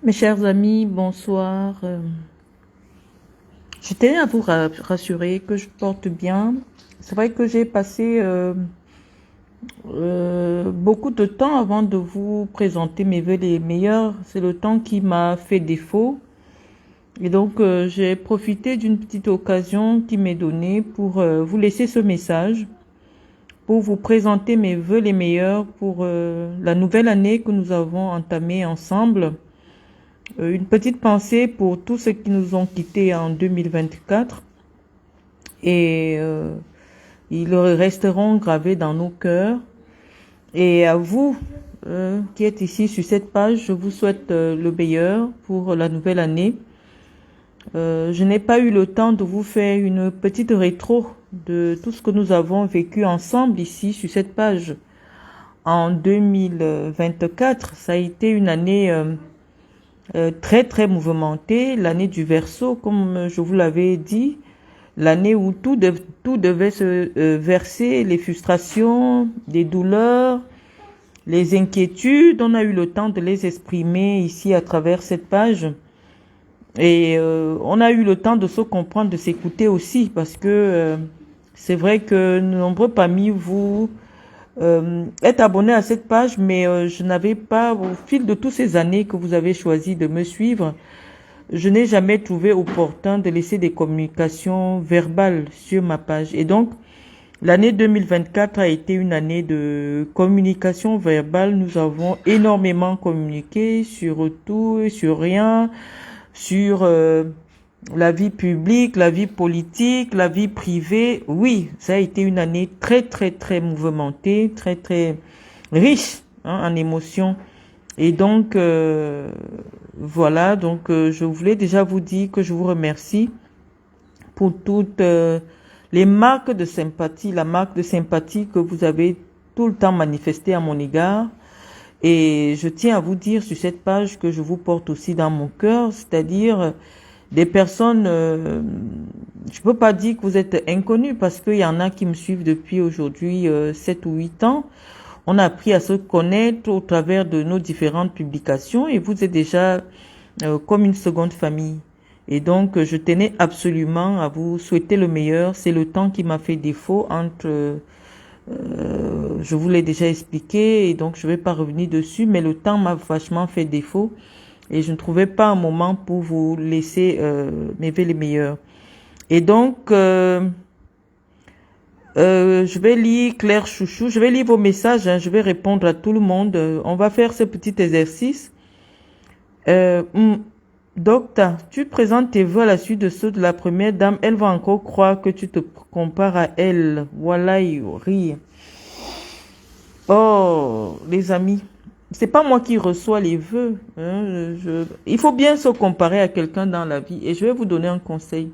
Mes chers amis, bonsoir. Je tenais à vous rassurer que je porte bien. C'est vrai que j'ai passé beaucoup de temps avant de vous présenter mes vœux les meilleurs. C'est le temps qui m'a fait défaut. Et donc, j'ai profité d'une petite occasion qui m'est donnée pour vous laisser ce message, pour vous présenter mes vœux les meilleurs pour la nouvelle année que nous avons entamée ensemble. Une petite pensée pour tous ceux qui nous ont quittés en 2024 et ils resteront gravés dans nos cœurs. Et à vous qui êtes ici sur cette page, je vous souhaite le meilleur pour la nouvelle année. Je n'ai pas eu le temps de vous faire une petite rétro de tout ce que nous avons vécu ensemble ici sur cette page. En 2024, ça a été une année très très mouvementée, l'année du Verseau, comme je vous l'avais dit, l'année où tout devait se verser, les frustrations, les douleurs, les inquiétudes. On a eu le temps de les exprimer ici à travers cette page. Et on a eu le temps de se comprendre, de s'écouter aussi, parce que c'est vrai que nombreux parmi vous êtes abonnés à cette page, mais je n'avais pas, au fil de toutes ces années que vous avez choisi de me suivre, je n'ai jamais trouvé opportun de laisser des communications verbales sur ma page. Et donc, l'année 2024 a été une année de communication verbale. Nous avons énormément communiqué sur tout et sur rien, sur la vie publique, la vie politique, la vie privée. Oui, ça a été une année très, très, très mouvementée, très, très riche en émotions. Et donc, voilà, donc je voulais déjà vous dire que je vous remercie pour toutes les marques de sympathie, la marque de sympathie que vous avez tout le temps manifestée à mon égard. Et je tiens à vous dire sur cette page que je vous porte aussi dans mon cœur, c'est-à-dire des personnes, je peux pas dire que vous êtes inconnus parce qu'il y en a qui me suivent depuis aujourd'hui 7 ou 8 ans. On a appris à se connaître au travers de nos différentes publications et vous êtes déjà comme une seconde famille. Et donc, je tenais absolument à vous souhaiter le meilleur. C'est le temps qui m'a fait défaut entre, je vous l'ai déjà expliqué et donc je vais pas revenir dessus, mais le temps m'a vachement fait défaut et je ne trouvais pas un moment pour vous laisser mes vœux les meilleurs. Et donc, je vais lire Claire Chouchou, je vais lire vos messages, je vais répondre à tout le monde. On va faire ce petit exercice. Docteur, tu présentes tes vœux à la suite de ceux de la première dame. Elle va encore croire que tu te compares à elle. Voilà, il rire. Oh, les amis, c'est pas moi qui reçois les vœux. Il faut bien se comparer à quelqu'un dans la vie. Et je vais vous donner un conseil.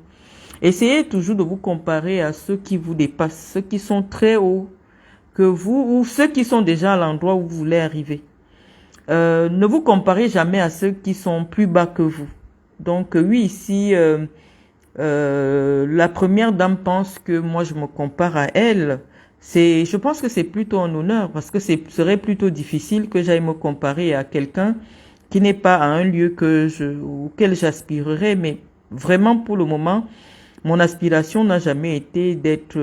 Essayez toujours de vous comparer à ceux qui vous dépassent, ceux qui sont très hauts que vous ou ceux qui sont déjà à l'endroit où vous voulez arriver. Ne vous comparez jamais à ceux qui sont plus bas que vous. Donc oui, ici, la première dame pense que moi je me compare à elle. Je pense que c'est plutôt un honneur parce que ce serait plutôt difficile que j'aille me comparer à quelqu'un qui n'est pas à un lieu auquel j'aspirerais. Mais vraiment pour le moment, mon aspiration n'a jamais été d'être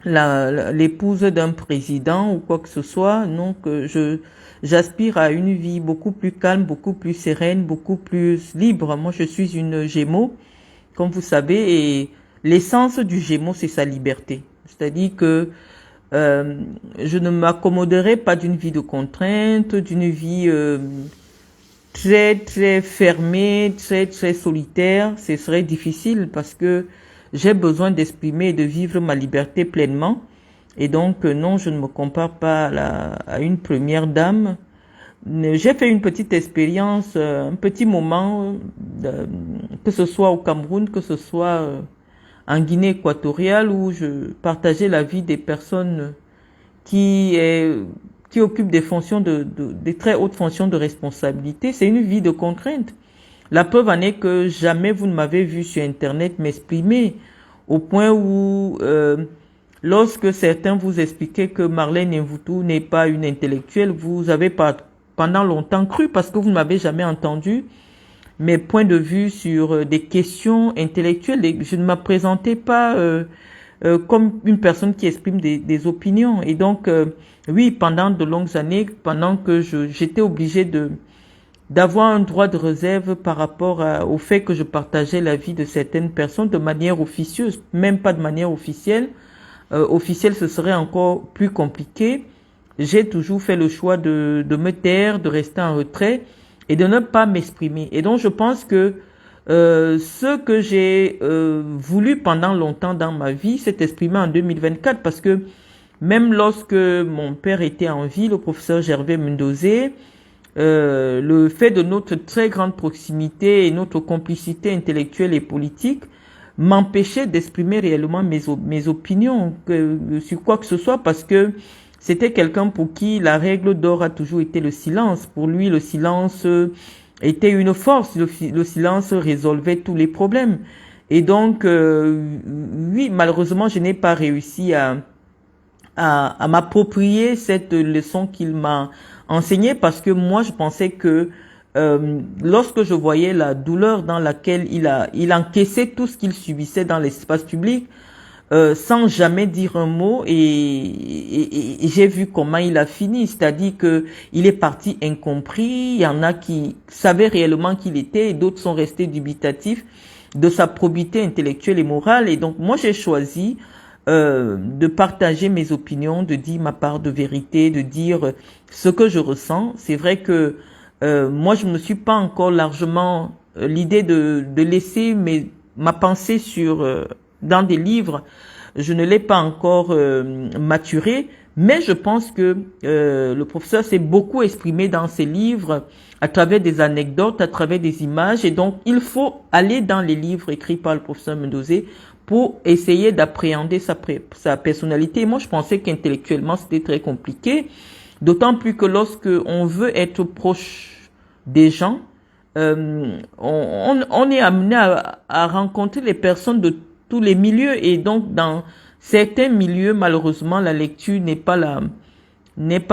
l'épouse d'un président ou quoi que ce soit. Donc, j'aspire à une vie beaucoup plus calme, beaucoup plus sereine, beaucoup plus libre. Moi, je suis une Gémeaux, comme vous savez, et l'essence du Gémeaux, c'est sa liberté. C'est-à-dire que je ne m'accommoderai pas d'une vie de contrainte, d'une vie très très fermée, très très solitaire. Ce serait difficile parce que j'ai besoin d'exprimer et de vivre ma liberté pleinement. Et donc non, je ne me compare pas à une première dame. J'ai fait une petite expérience, un petit moment, que ce soit au Cameroun, que ce soit en Guinée équatoriale, où je partageais la vie des personnes qui occupent des fonctions des très hautes fonctions de responsabilité. C'est une vie de contrainte. La preuve en est que jamais vous ne m'avez vu sur Internet m'exprimer au point où, lorsque certains vous expliquaient que Marlène Mvutu n'est pas une intellectuelle, vous avez pendant longtemps cru parce que vous ne m'avez jamais entendu mes points de vue sur des questions intellectuelles. Et je ne me présentais pas comme une personne qui exprime des opinions. Et donc, oui, pendant de longues années, pendant que j'étais obligée d'avoir un droit de réserve par rapport au fait que je partageais la vie de certaines personnes de manière officieuse, même pas de manière officielle. Officielle, ce serait encore plus compliqué. J'ai toujours fait le choix de me taire, de rester en retrait et de ne pas m'exprimer. Et donc, je pense que ce que j'ai voulu pendant longtemps dans ma vie s'est exprimé en 2024 parce que même lorsque mon père était en vie, le professeur Gervais Mundozé, le fait de notre très grande proximité et notre complicité intellectuelle et politique m'empêchait d'exprimer réellement mes opinions sur quoi que ce soit parce que c'était quelqu'un pour qui la règle d'or a toujours été le silence. Pour lui, le silence était une force. Le silence résolvait tous les problèmes. Et donc, oui, malheureusement, je n'ai pas réussi à m'approprier cette leçon qu'il m'a enseignée parce que moi, je pensais que lorsque je voyais la douleur dans laquelle il encaissait tout ce qu'il subissait dans l'espace public, sans jamais dire un mot et j'ai vu comment il a fini, c'est-à-dire que il est parti incompris, il y en a qui savaient réellement qui il était et d'autres sont restés dubitatifs de sa probité intellectuelle et morale et donc moi j'ai choisi de partager mes opinions, de dire ma part de vérité, de dire ce que je ressens. C'est vrai que moi je ne suis pas encore largement l'idée de laisser ma pensée dans des livres, je ne l'ai pas encore maturé, mais je pense que le professeur s'est beaucoup exprimé dans ses livres à travers des anecdotes, à travers des images, et donc il faut aller dans les livres écrits par le professeur Mundozé pour essayer d'appréhender sa personnalité. Et moi, je pensais qu'intellectuellement, c'était très compliqué, d'autant plus que lorsque on veut être proche des gens, on est amené à rencontrer les personnes de tous les milieux et donc dans certains milieux malheureusement la lecture n'est pas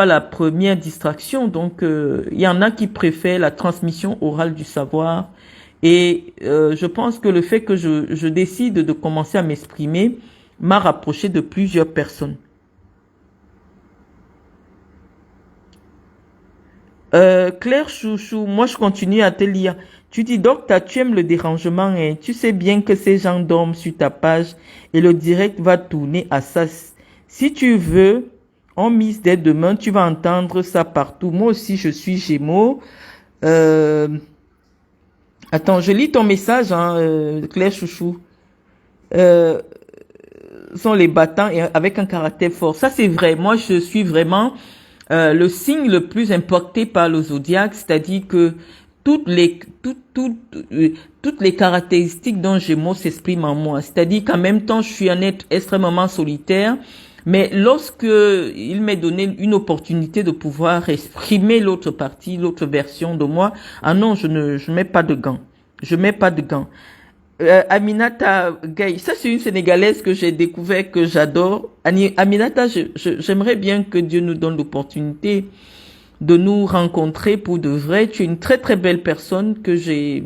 la première distraction donc il y en a qui préfèrent la transmission orale du savoir et je pense que le fait que je décide de commencer à m'exprimer m'a rapproché de plusieurs personnes. Claire Chouchou, moi je continue à te lire. Tu dis, Docteur, tu aimes le dérangement, hein. Tu sais bien que ces gens dorment sur ta page et le direct va tourner à ça. Si tu veux, on mise dès demain, tu vas entendre ça partout. Moi aussi, je suis Gémeaux. Attends, je lis ton message, hein, Claire Chouchou. Sont les battants et avec un caractère fort. Ça, c'est vrai. Moi, je suis vraiment le signe le plus impacté par le zodiaque, c'est-à-dire que toutes les caractéristiques d'un Gémeaux s'expriment en moi. C'est-à-dire qu'en même temps, je suis un être extrêmement solitaire, mais lorsque il m'est donné une opportunité de pouvoir exprimer l'autre partie, l'autre version de moi, ah non, je mets pas de gants. Je mets pas de gants. Aminata Gaye, ça c'est une Sénégalaise que j'ai découvert, que j'adore. Aminata, j'aimerais bien que Dieu nous donne l'opportunité de nous rencontrer pour de vrai. Tu es une très très belle personne que j'ai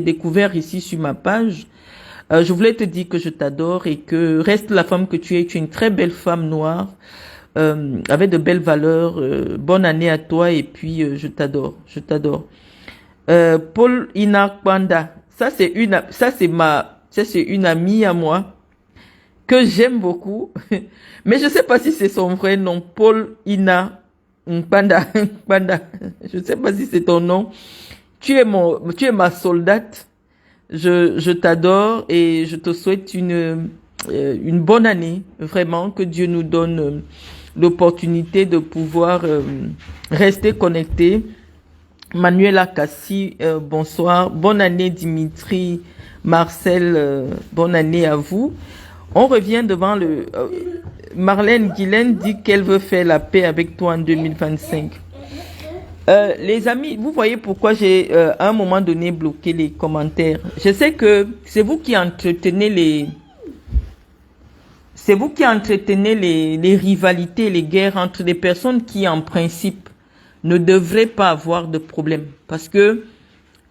découvert ici sur ma page. Je voulais te dire que je t'adore et que reste la femme que tu es. Tu es une très belle femme noire avec de belles valeurs. Bonne année à toi et puis je t'adore, je t'adore. Paul Inakwanda, ça c'est une amie à moi que j'aime beaucoup, mais je sais pas si c'est son vrai nom. Paul Ina Panda, je sais pas si c'est ton nom. Tu es ma soldate. Je t'adore et je te souhaite une bonne année. Vraiment, que Dieu nous donne l'opportunité de pouvoir rester connectés. Manuela Cassi, bonsoir. Bonne année Dimitri, Marcel, bonne année à vous. On revient devant le... Marlène Guylaine dit qu'elle veut faire la paix avec toi en 2025. Les amis, vous voyez pourquoi j'ai à un moment donné bloqué les commentaires. Je sais que c'est vous qui entretenez les rivalités, les guerres entre des personnes qui en principe ne devrait pas avoir de problème. Parce que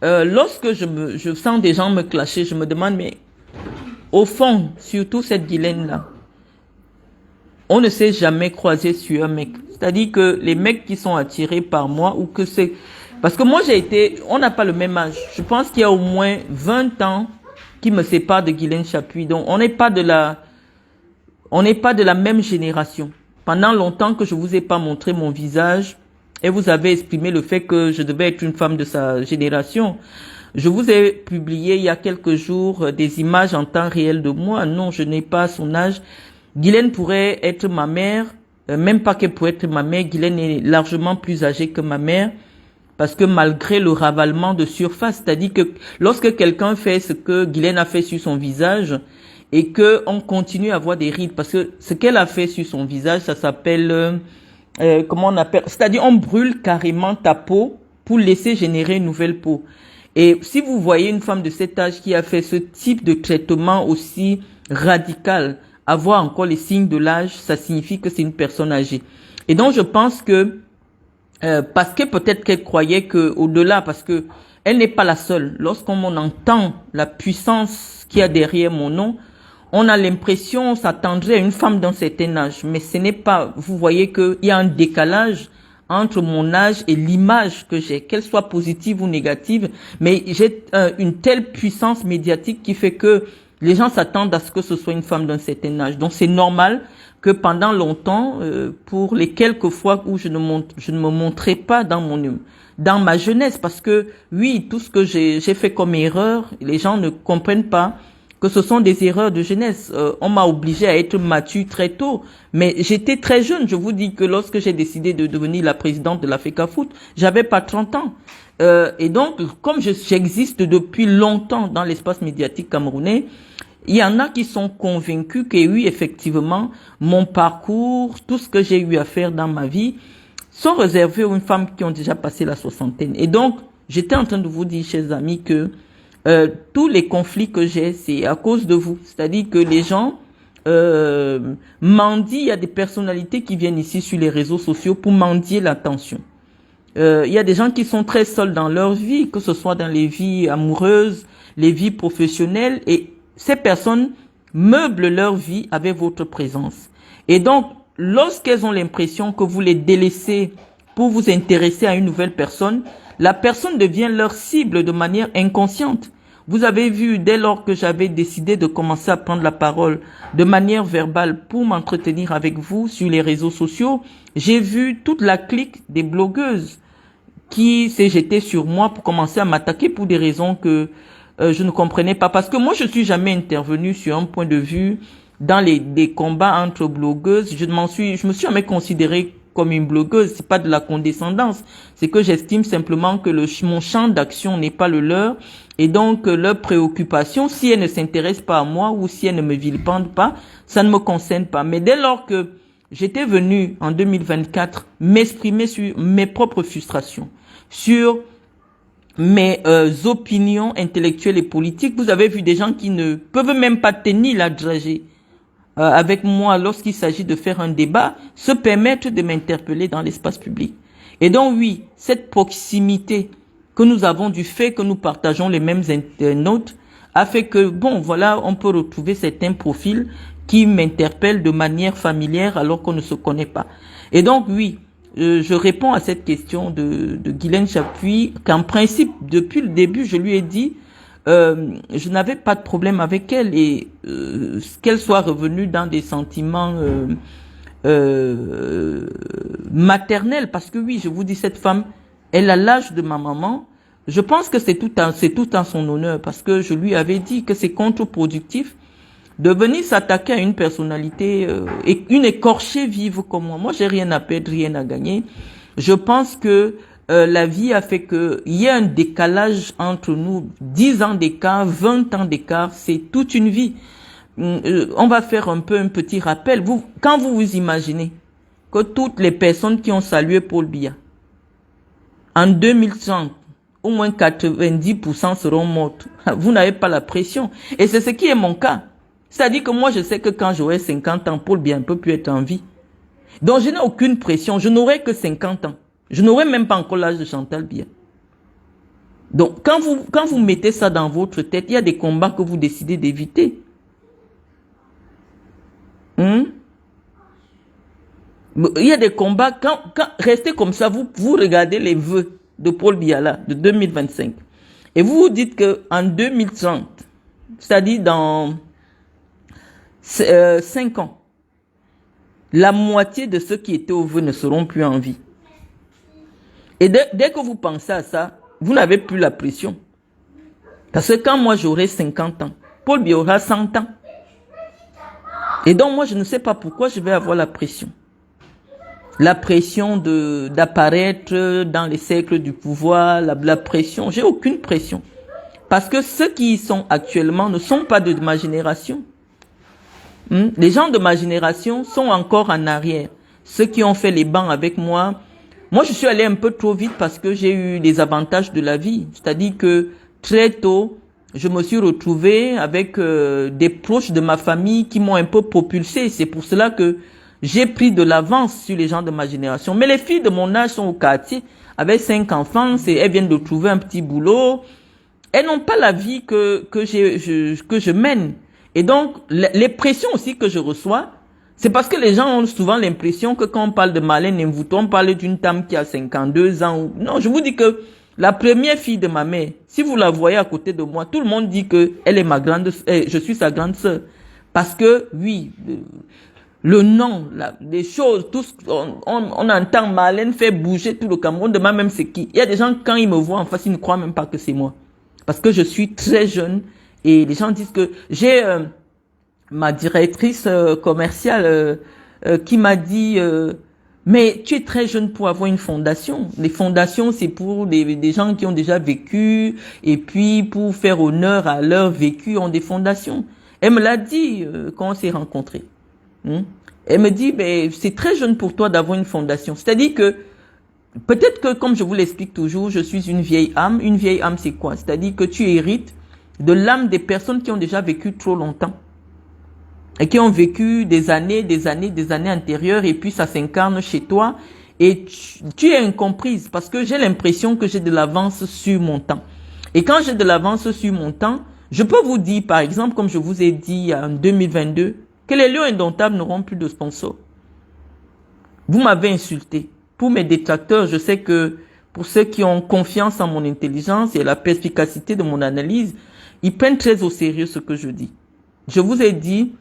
lorsque je sens des gens me clasher, je me demande, mais au fond, surtout cette Guylaine-là, on ne s'est jamais croisé sur un mec. C'est-à-dire que les mecs qui sont attirés par moi ou que c'est... Parce que moi, on n'a pas le même âge. Je pense qu'il y a au moins 20 ans qui me séparent de Guylaine Chapuis. Donc, on n'est pas de la même génération. Pendant longtemps que je vous ai pas montré mon visage et vous avez exprimé le fait que je devais être une femme de sa génération. Je vous ai publié il y a quelques jours des images en temps réel de moi. Non, je n'ai pas son âge. Guylaine pourrait être ma mère, même pas qu'elle pourrait être ma mère. Guylaine est largement plus âgée que ma mère parce que malgré le ravalement de surface, c'est-à-dire que lorsque quelqu'un fait ce que Guylaine a fait sur son visage et que on continue à voir des rides, parce que ce qu'elle a fait sur son visage, ça s'appelle, comment on appelle, c'est-à-dire on brûle carrément ta peau pour laisser générer une nouvelle peau. Et si vous voyez une femme de cet âge qui a fait ce type de traitement aussi radical, avoir encore les signes de l'âge, ça signifie que c'est une personne âgée. Et donc je pense que parce que peut-être qu'elle croyait que au-delà, parce que elle n'est pas la seule. Lorsqu'on entend la puissance qu'il y a derrière mon nom, on a l'impression, on s'attendrait à une femme d'un certain âge, mais ce n'est pas. Vous voyez qu'il y a un décalage entre mon âge et l'image que j'ai, qu'elle soit positive ou négative, mais j'ai une telle puissance médiatique qui fait que les gens s'attendent à ce que ce soit une femme d'un certain âge. Donc c'est normal que pendant longtemps, pour les quelques fois où je ne me montrais pas dans ma jeunesse, parce que oui, tout ce que j'ai fait comme erreur, les gens ne comprennent pas que ce sont des erreurs de jeunesse. On m'a obligé à être mature très tôt, mais j'étais très jeune. Je vous dis que lorsque j'ai décidé de devenir la présidente de la FECAFOOT, j'avais pas 30 ans. Et donc, comme j'existe depuis longtemps dans l'espace médiatique camerounais, il y en a qui sont convaincus que oui, effectivement, mon parcours, tout ce que j'ai eu à faire dans ma vie, sont réservés aux femmes qui ont déjà passé la soixantaine. Et donc, j'étais en train de vous dire, chers amis, que tous les conflits que j'ai, c'est à cause de vous. C'est-à-dire que les gens mendient, il y a des personnalités qui viennent ici sur les réseaux sociaux pour mendier l'attention. Il y a des gens qui sont très seuls dans leur vie, que ce soit dans les vies amoureuses, les vies professionnelles, et ces personnes meublent leur vie avec votre présence. Et donc, lorsqu'elles ont l'impression que vous les délaissez pour vous intéresser à une nouvelle personne, la personne devient leur cible de manière inconsciente. Vous avez vu, dès lors que j'avais décidé de commencer à prendre la parole de manière verbale pour m'entretenir avec vous sur les réseaux sociaux, j'ai vu toute la clique des blogueuses qui s'est jetée sur moi pour commencer à m'attaquer pour des raisons que je ne comprenais pas. Parce que moi, je suis jamais intervenue sur un point de vue dans des combats entre blogueuses. Je me suis jamais considérée comme une blogueuse. C'est pas de la condescendance. C'est que j'estime simplement que mon champ d'action n'est pas le leur. Et donc, leur préoccupation, si elles ne s'intéressent pas à moi ou si elles ne me vilipendent pas, ça ne me concerne pas. Mais dès lors que j'étais venue en 2024 m'exprimer sur mes propres frustrations, sur mes opinions intellectuelles et politiques, vous avez vu des gens qui ne peuvent même pas tenir la dragée avec moi lorsqu'il s'agit de faire un débat, se permettre de m'interpeller dans l'espace public. Et donc oui, cette proximité que nous avons du fait que nous partageons les mêmes internautes a fait que, bon, voilà, on peut retrouver certains profils qui m'interpellent de manière familière alors qu'on ne se connaît pas. Et donc oui, je réponds à cette question de Guylaine Chapuis, qu'en principe, depuis le début, je lui ai dit, je n'avais pas de problème avec elle et qu'elle soit revenue dans des sentiments maternels, parce que oui, je vous dis, cette femme, elle a l'âge de ma maman. Je pense que c'est tout en son honneur, parce que je lui avais dit que c'est contre-productif de venir s'attaquer à une personnalité et une écorchée vive comme moi. Moi, j'ai rien à perdre, rien à gagner. Je pense que la vie a fait que il y a un décalage entre nous, 10 ans d'écart, 20 ans d'écart, c'est toute une vie. On va faire un petit rappel. Quand vous vous imaginez que toutes les personnes qui ont salué Paul Biya, en 2100, au moins 90% seront mortes. Vous n'avez pas la pression. Et c'est ce qui est mon cas. C'est-à-dire que moi, je sais que quand j'aurai 50 ans, Paul Biya ne peut plus être en vie. Donc, je n'ai aucune pression. Je n'aurai que 50 ans. Je n'aurai même pas encore l'âge de Chantal Biya. Donc, quand vous mettez ça dans votre tête, il y a des combats que vous décidez d'éviter. Il y a des combats, restez comme ça, vous regardez les vœux de Paul Biya là, de 2025. Et vous vous dites qu'en 2030, c'est-à-dire dans 5 ans, la moitié de ceux qui étaient au vœu ne seront plus en vie. Et dès que vous pensez à ça, vous n'avez plus la pression. Parce que quand moi j'aurai 50 ans, Paul Biya aura 100 ans. Et donc moi je ne sais pas pourquoi je vais avoir la pression. La pression d'apparaître dans les cercles du pouvoir, la pression, j'ai aucune pression. Parce que ceux qui y sont actuellement ne sont pas de ma génération. Les gens de ma génération sont encore en arrière. Ceux qui ont fait les bancs avec moi, je suis allé un peu trop vite parce que j'ai eu les avantages de la vie. C'est-à-dire que très tôt, je me suis retrouvé avec des proches de ma famille qui m'ont un peu propulsé. C'est pour cela que j'ai pris de l'avance sur les gens de ma génération. Mais les filles de mon âge sont au quartier, avec 5 enfants, elles viennent de trouver un petit boulot. Elles n'ont pas la vie que je mène. Et donc, les pressions aussi que je reçois, c'est parce que les gens ont souvent l'impression que quand on parle de Marlène Mvuto, on parle d'une dame qui a 52 ans. Non, je vous dis que la première fille de ma mère, si vous la voyez à côté de moi, tout le monde dit que elle est ma grande, je suis sa grande sœur. Parce que, oui, le nom, les choses, tout on entend Marlène faire bouger tout le Cameroun, demain même c'est qui. Il y a des gens, quand ils me voient en face, ils ne croient même pas que c'est moi. Parce que je suis très jeune et les gens disent que j'ai ma directrice commerciale qui m'a dit mais tu es très jeune pour avoir une fondation. Les fondations, c'est pour des gens qui ont déjà vécu et puis pour faire honneur à leur vécu, ont des fondations. Elle me l'a dit quand on s'est rencontrés. Elle me dit, ben, c'est très jeune pour toi d'avoir une fondation. C'est-à-dire que, peut-être que, comme je vous l'explique toujours, je suis une vieille âme. Une vieille âme, c'est quoi? C'est-à-dire que tu hérites de l'âme des personnes qui ont déjà vécu trop longtemps. Et qui ont vécu des années antérieures, et puis ça s'incarne chez toi. Et tu es incomprise, parce que j'ai l'impression que j'ai de l'avance sur mon temps. Et quand j'ai de l'avance sur mon temps, je peux vous dire, par exemple, comme je vous ai dit en 2022, que les lions indomptables n'auront plus de sponsors. Vous m'avez insulté. Pour mes détracteurs, je sais que pour ceux qui ont confiance en mon intelligence et la perspicacité de mon analyse, ils prennent très au sérieux ce que je dis. Je vous ai dit,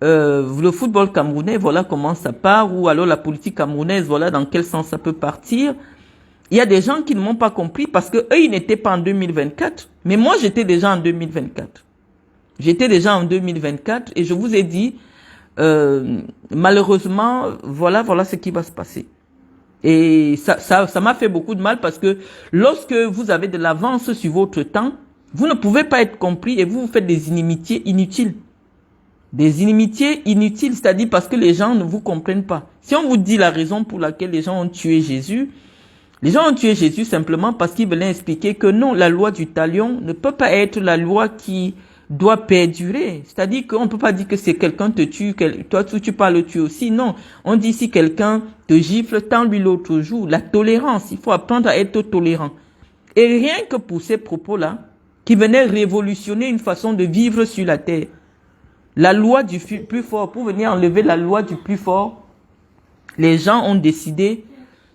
le football camerounais, voilà comment ça part, ou alors la politique camerounaise, voilà dans quel sens ça peut partir. Il y a des gens qui ne m'ont pas compris parce que eux, ils n'étaient pas en 2024. Mais moi, j'étais déjà en 2024. J'étais déjà en 2024 et je vous ai dit, malheureusement, voilà ce qui va se passer. Et ça m'a fait beaucoup de mal parce que lorsque vous avez de l'avance sur votre temps, vous ne pouvez pas être compris et vous faites des inimitiés inutiles. Des inimitiés inutiles, c'est-à-dire parce que les gens ne vous comprennent pas. Si on vous dit la raison pour laquelle les gens ont tué Jésus, les gens ont tué Jésus simplement parce qu'ils veulent expliquer que non, la loi du talion ne peut pas être la loi qui doit perdurer. C'est-à-dire qu'on ne peut pas dire que c'est quelqu'un te tue, toi tu parles tu aussi. Non, on dit si quelqu'un te gifle, tends-lui l'autre joue. La tolérance, il faut apprendre à être tolérant. Et rien que pour ces propos-là, qui venaient révolutionner une façon de vivre sur la terre. La loi du plus fort, pour venir enlever la loi du plus fort, les gens ont décidé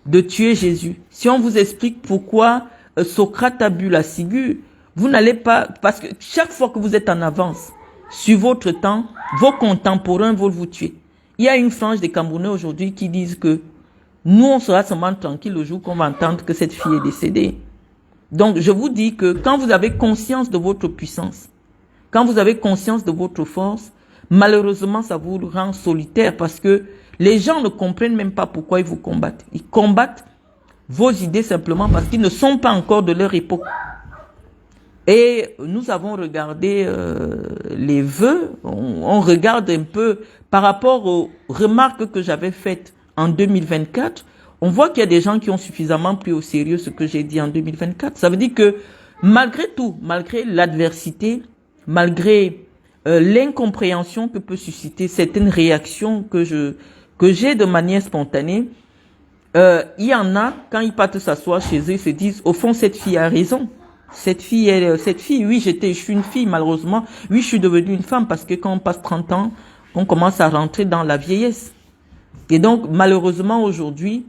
de tuer Jésus. Si on vous explique pourquoi Socrate a bu la ciguë, vous n'allez pas, parce que chaque fois que vous êtes en avance sur votre temps, vos contemporains vont vous tuer. Il y a une frange des Camerounais aujourd'hui qui disent que nous, on sera seulement tranquille le jour qu'on va entendre que cette fille est décédée. Donc, je vous dis que quand vous avez conscience de votre puissance, quand vous avez conscience de votre force, malheureusement, ça vous rend solitaire parce que les gens ne comprennent même pas pourquoi ils vous combattent. Ils combattent vos idées simplement parce qu'ils ne sont pas encore de leur époque. Et nous avons regardé les vœux, on regarde un peu par rapport aux remarques que j'avais faites en 2024, on voit qu'il y a des gens qui ont suffisamment pris au sérieux ce que j'ai dit en 2024. Ça veut dire que malgré tout, malgré l'adversité, malgré l'incompréhension que peut susciter certaines réactions que j'ai de manière spontanée, Il y en a, quand ils partent s'asseoir chez eux, ils se disent, au fond, cette fille a raison. Cette fille, oui, je suis une fille, malheureusement. Oui, je suis devenue une femme parce que quand on passe 30 ans, on commence à rentrer dans la vieillesse. Et donc, malheureusement, aujourd'hui,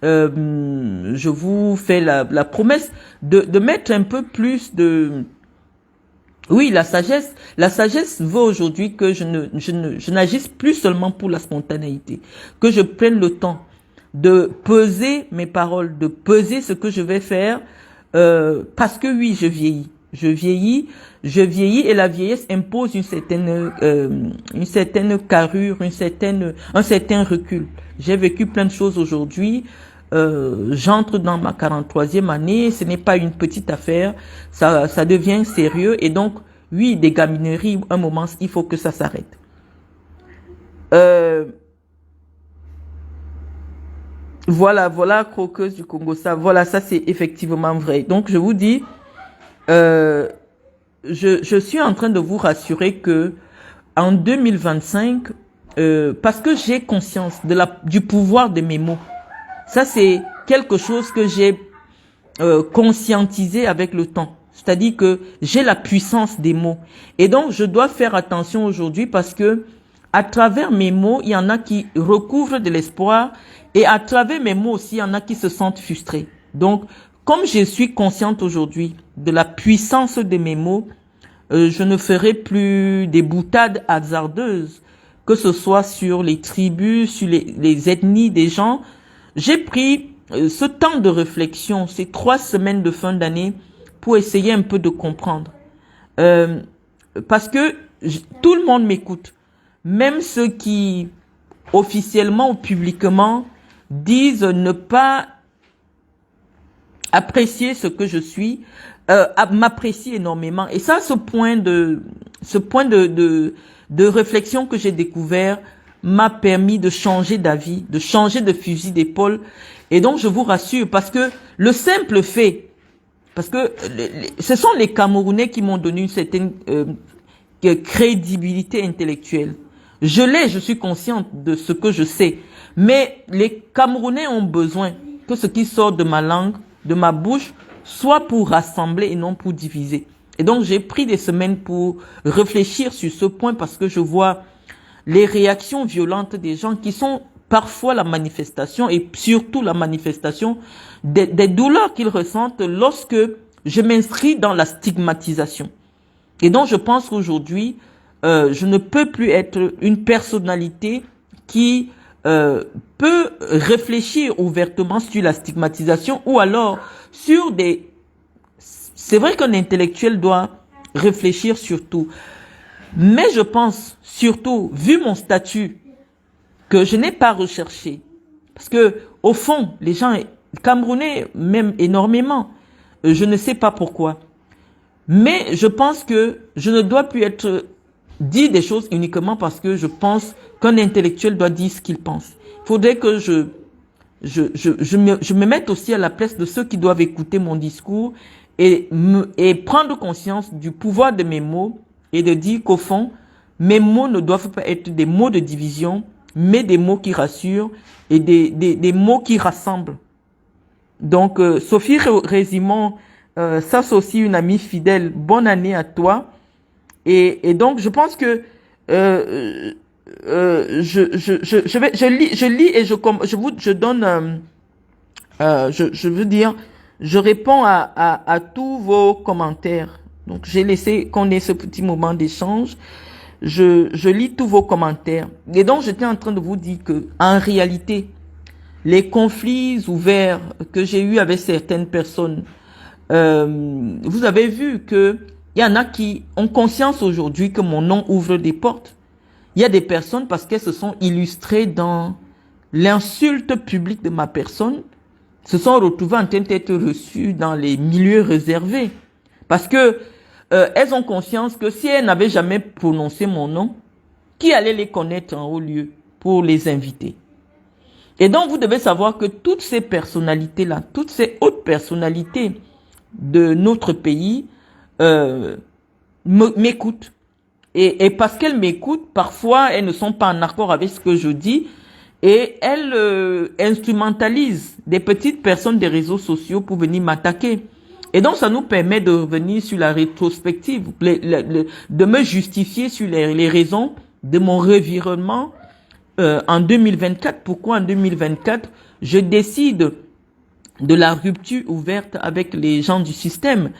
je vous fais la promesse de mettre un peu plus de... Oui, la sagesse. La sagesse veut aujourd'hui que je n'agisse plus seulement pour la spontanéité, que je prenne le temps de peser mes paroles, de peser ce que je vais faire, parce que oui, je vieillis. Je vieillis et la vieillesse impose une certaine carrure, un certain recul. J'ai vécu plein de choses aujourd'hui. J'entre dans ma 43e année, ce n'est pas une petite affaire, ça devient sérieux et donc, oui, des gamineries, un moment, il faut que ça s'arrête. Voilà, croqueuse du Congo, voilà, ça c'est effectivement vrai. Donc, je vous dis, je suis en train de vous rassurer que en 2025, parce que j'ai conscience du pouvoir de mes mots. Ça, c'est quelque chose que j'ai conscientisé avec le temps. C'est-à-dire que j'ai la puissance des mots. Et donc, je dois faire attention aujourd'hui parce que à travers mes mots, il y en a qui recouvrent de l'espoir et à travers mes mots aussi, il y en a qui se sentent frustrés. Donc, comme je suis consciente aujourd'hui de la puissance de mes mots, je ne ferai plus des boutades hasardeuses, que ce soit sur les tribus, sur les ethnies des gens. J'ai pris ce temps de réflexion, ces 3 semaines de fin d'année, pour essayer un peu de comprendre. Parce que tout le monde m'écoute. Même ceux qui, officiellement ou publiquement, disent ne pas apprécier ce que je suis, m'apprécient énormément. Et ça, ce point de réflexion que j'ai découvert m'a permis de changer d'avis, de changer de fusil d'épaule. Et donc, je vous rassure, parce que le simple fait, parce que ce sont les Camerounais qui m'ont donné une certaine crédibilité intellectuelle. Je suis consciente de ce que je sais. Mais les Camerounais ont besoin que ce qui sort de ma langue, de ma bouche, soit pour rassembler et non pour diviser. Et donc, j'ai pris des semaines pour réfléchir sur ce point parce que je vois les réactions violentes des gens qui sont parfois la manifestation et surtout la manifestation des douleurs qu'ils ressentent lorsque je m'inscris dans la stigmatisation. Et donc, je pense qu'aujourd'hui, je ne peux plus être une personnalité qui peut réfléchir ouvertement sur la stigmatisation ou alors sur des... C'est vrai qu'un intellectuel doit réfléchir sur tout. Mais je pense, surtout, vu mon statut, que je n'ai pas recherché. Parce que, au fond, les gens camerounais m'aiment énormément. Je ne sais pas pourquoi. Mais je pense que je ne dois plus être dit des choses uniquement parce que je pense qu'un intellectuel doit dire ce qu'il pense. Il faudrait que je me mette aussi à la place de ceux qui doivent écouter mon discours et prendre conscience du pouvoir de mes mots et de dire qu'au fond, mes mots ne doivent pas être des mots de division, mais des mots qui rassurent et des mots qui rassemblent. Donc, Sophie Résimon, ça c'est aussi une amie fidèle. Bonne année à toi. Et donc, je pense que je lis et je donne, je veux dire, je réponds à tous vos commentaires. Donc, j'ai laissé qu'on ait ce petit moment d'échange. Je lis tous vos commentaires. Et donc, j'étais en train de vous dire que, en réalité, les conflits ouverts que j'ai eus avec certaines personnes, vous avez vu que il y en a qui ont conscience aujourd'hui que mon nom ouvre des portes. Il y a des personnes, parce qu'elles se sont illustrées dans l'insulte publique de ma personne, se sont retrouvées en train d'être reçues dans les milieux réservés. Parce que elles ont conscience que si elles n'avaient jamais prononcé mon nom, qui allait les connaître en haut lieu pour les inviter? Et donc, vous devez savoir que toutes ces personnalités-là, toutes ces hautes personnalités de notre pays m'écoutent. Et parce qu'elles m'écoutent, parfois, elles ne sont pas en accord avec ce que je dis. Et elle instrumentalise des petites personnes des réseaux sociaux pour venir m'attaquer. Et donc, ça nous permet de revenir sur la rétrospective, de me justifier sur les raisons de mon revirement en 2024. Pourquoi en 2024, je décide de la rupture ouverte avec les gens du système.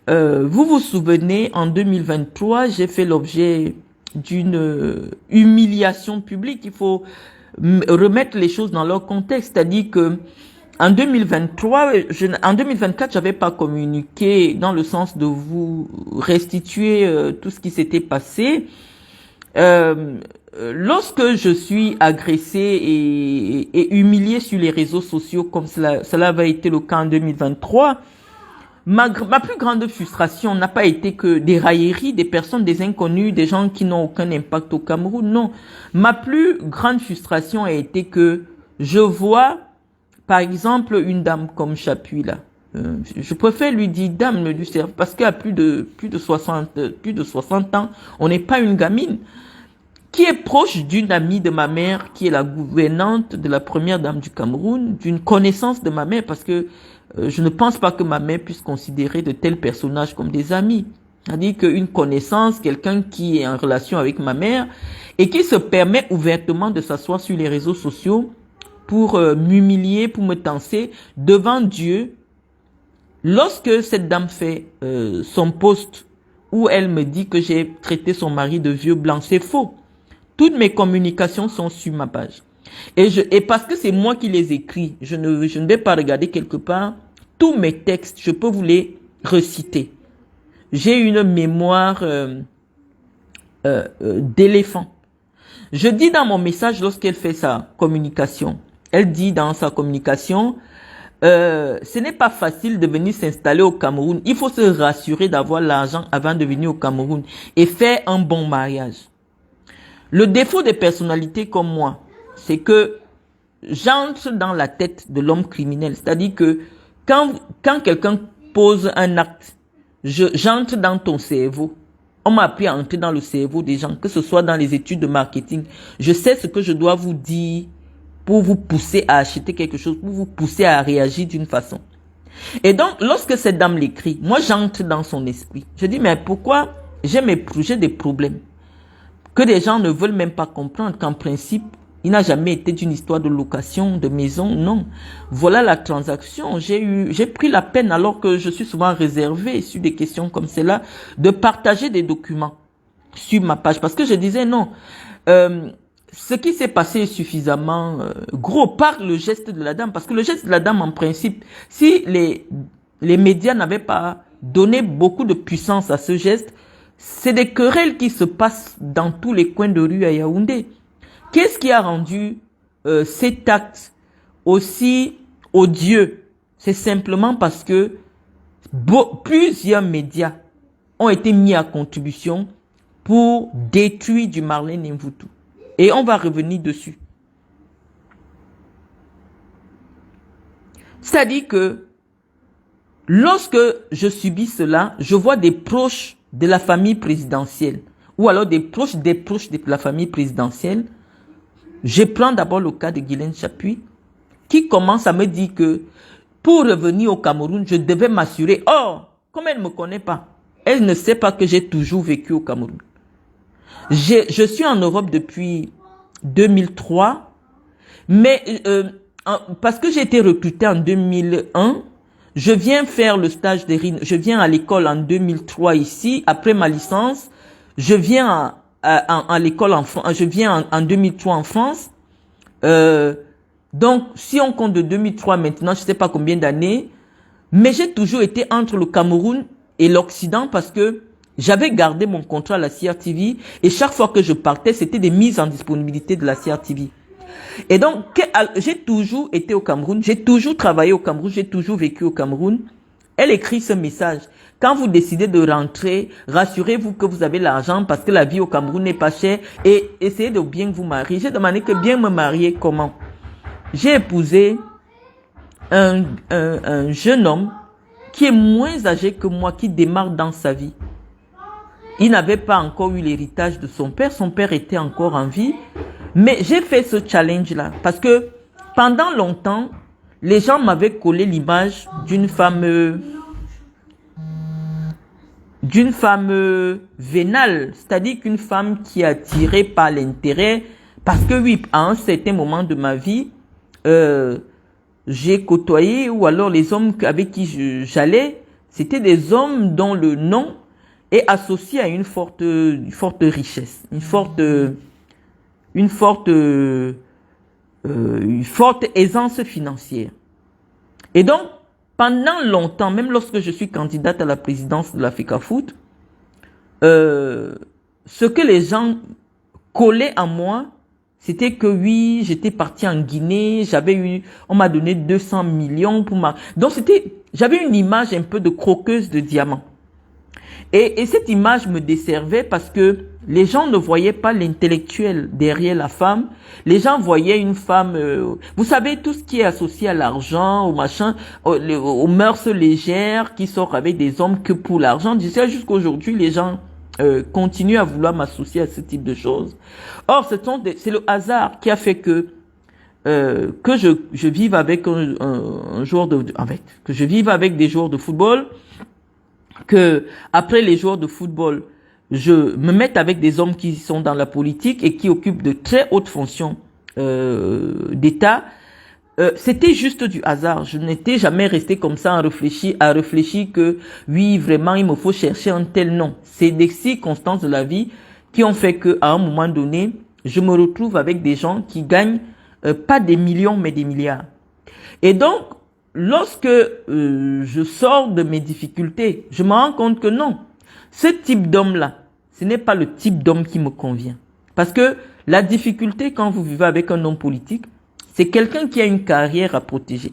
Vous vous souvenez, en 2023, j'ai fait l'objet d'une humiliation publique. Il faut remettre les choses dans leur contexte, c'est-à-dire que en 2023, en 2024, j'avais pas communiqué dans le sens de vous restituer tout ce qui s'était passé. Lorsque je suis agressée et humiliée sur les réseaux sociaux, comme cela avait été le cas en 2023, ma plus grande frustration n'a pas été que des railleries, des personnes, des inconnus, des gens qui n'ont aucun impact au Cameroun. Non, ma plus grande frustration a été que je vois, par exemple, une dame comme Chapuis là. Je préfère lui dire dame, ne lui sert parce qu'à plus de 60 ans, on n'est pas une gamine, qui est proche d'une amie de ma mère, qui est la gouvernante de la première dame du Cameroun, d'une connaissance de ma mère, parce que je ne pense pas que ma mère puisse considérer de tels personnages comme des amis. C'est-à-dire qu'une connaissance, quelqu'un qui est en relation avec ma mère et qui se permet ouvertement de s'asseoir sur les réseaux sociaux pour m'humilier, pour me tenser devant Dieu. Lorsque cette dame fait son post où elle me dit que j'ai traité son mari de vieux blanc, c'est faux. Toutes mes communications sont sur ma page. Et parce que c'est moi qui les écris, je ne vais pas regarder quelque part. Tous mes textes, je peux vous les reciter. J'ai une mémoire d'éléphant. Je dis dans mon message lorsqu'elle fait sa communication, elle dit dans sa communication, ce n'est pas facile de venir s'installer au Cameroun. Il faut se rassurer d'avoir l'argent avant de venir au Cameroun et faire un bon mariage. Le défaut des personnalités comme moi, c'est que j'entre dans la tête de l'homme criminel. C'est-à-dire que quand quelqu'un pose un acte, j'entre dans ton cerveau. On m'a appris à entrer dans le cerveau des gens, que ce soit dans les études de marketing. Je sais ce que je dois vous dire pour vous pousser à acheter quelque chose, pour vous pousser à réagir d'une façon. Et donc, lorsque cette dame l'écrit, moi j'entre dans son esprit. Je dis, mais pourquoi j'ai des problèmes que des gens ne veulent même pas comprendre, qu'en principe, il n'a jamais été d'une histoire de location, de maison, non. Voilà la transaction. J'ai pris la peine, alors que je suis souvent réservée sur des questions comme celle-là, de partager des documents sur ma page. Parce que je disais non. Ce qui s'est passé est suffisamment gros par le geste de la dame. Parce que le geste de la dame, en principe, si les médias n'avaient pas donné beaucoup de puissance à ce geste, c'est des querelles qui se passent dans tous les coins de rue à Yaoundé. Qu'est-ce qui a rendu cet acte aussi odieux? C'est simplement parce que plusieurs médias ont été mis à contribution pour détruire du Marlène Mvutu. Et on va revenir dessus. C'est-à-dire que lorsque je subis cela, je vois des proches de la famille présidentielle ou alors des proches de la famille présidentielle. Je prends d'abord le cas de Guylaine Chapuis qui commence à me dire que pour revenir au Cameroun, je devais m'assurer. Or, comme elle ne me connaît pas, elle ne sait pas que j'ai toujours vécu au Cameroun. Je suis en Europe depuis 2003, mais parce que j'ai été recrutée en 2001, je viens faire le stage de RIN, je viens à l'école en 2003 ici, après ma licence, je viens à l'école en France, je viens en 2003 en France. Donc, si on compte de 2003 maintenant, je ne sais pas combien d'années, mais j'ai toujours été entre le Cameroun et l'Occident parce que j'avais gardé mon contrat à la CRTV et chaque fois que je partais, c'était des mises en disponibilité de la CRTV. Et donc, j'ai toujours été au Cameroun, j'ai toujours travaillé au Cameroun, j'ai toujours vécu au Cameroun. Elle écrit ce message. Quand vous décidez de rentrer, rassurez-vous que vous avez l'argent parce que la vie au Cameroun n'est pas chère et essayez de bien vous marier. J'ai demandé que bien me marier comment? J'ai épousé un jeune homme qui est moins âgé que moi, qui démarre dans sa vie. Il n'avait pas encore eu l'héritage de son père était encore en vie. Mais j'ai fait ce challenge-là parce que pendant longtemps, les gens m'avaient collé l'image d'une femme vénale, c'est-à-dire qu'une femme qui est attirée par l'intérêt, parce que oui, à un certain moment de ma vie, j'ai côtoyé, ou alors les hommes avec qui j'allais, c'était des hommes dont le nom est associé à une forte richesse, une forte aisance financière. Et donc, pendant longtemps, même lorsque je suis candidate à la présidence de l'Africafoot, ce que les gens collaient à moi, c'était que oui, j'étais partie en Guinée, on m'a donné 200 millions pour ma... Donc j'avais une image un peu de croqueuse de diamants. Et cette image me desservait parce que les gens ne voyaient pas l'intellectuel derrière la femme. Les gens voyaient une femme, vous savez, tout ce qui est associé à l'argent, au machin, aux mœurs légères, qui sortent avec des hommes que pour l'argent. Je sais, jusqu'à aujourd'hui, les gens continuent à vouloir m'associer à ce type de choses. Or, c'est le hasard qui a fait que je vive avec que je vive avec des joueurs de football, que après les joueurs de football, je me mette avec des hommes qui sont dans la politique et qui occupent de très hautes fonctions d'État. C'était juste du hasard. Je n'étais jamais resté comme ça à réfléchir que oui, vraiment, il me faut chercher un tel nom. C'est des circonstances de la vie qui ont fait que à un moment donné, je me retrouve avec des gens qui gagnent pas des millions, mais des milliards. Et donc, lorsque je sors de mes difficultés, je me rends compte que non, ce type d'homme-là, ce n'est pas le type d'homme qui me convient. Parce que la difficulté quand vous vivez avec un homme politique, c'est quelqu'un qui a une carrière à protéger.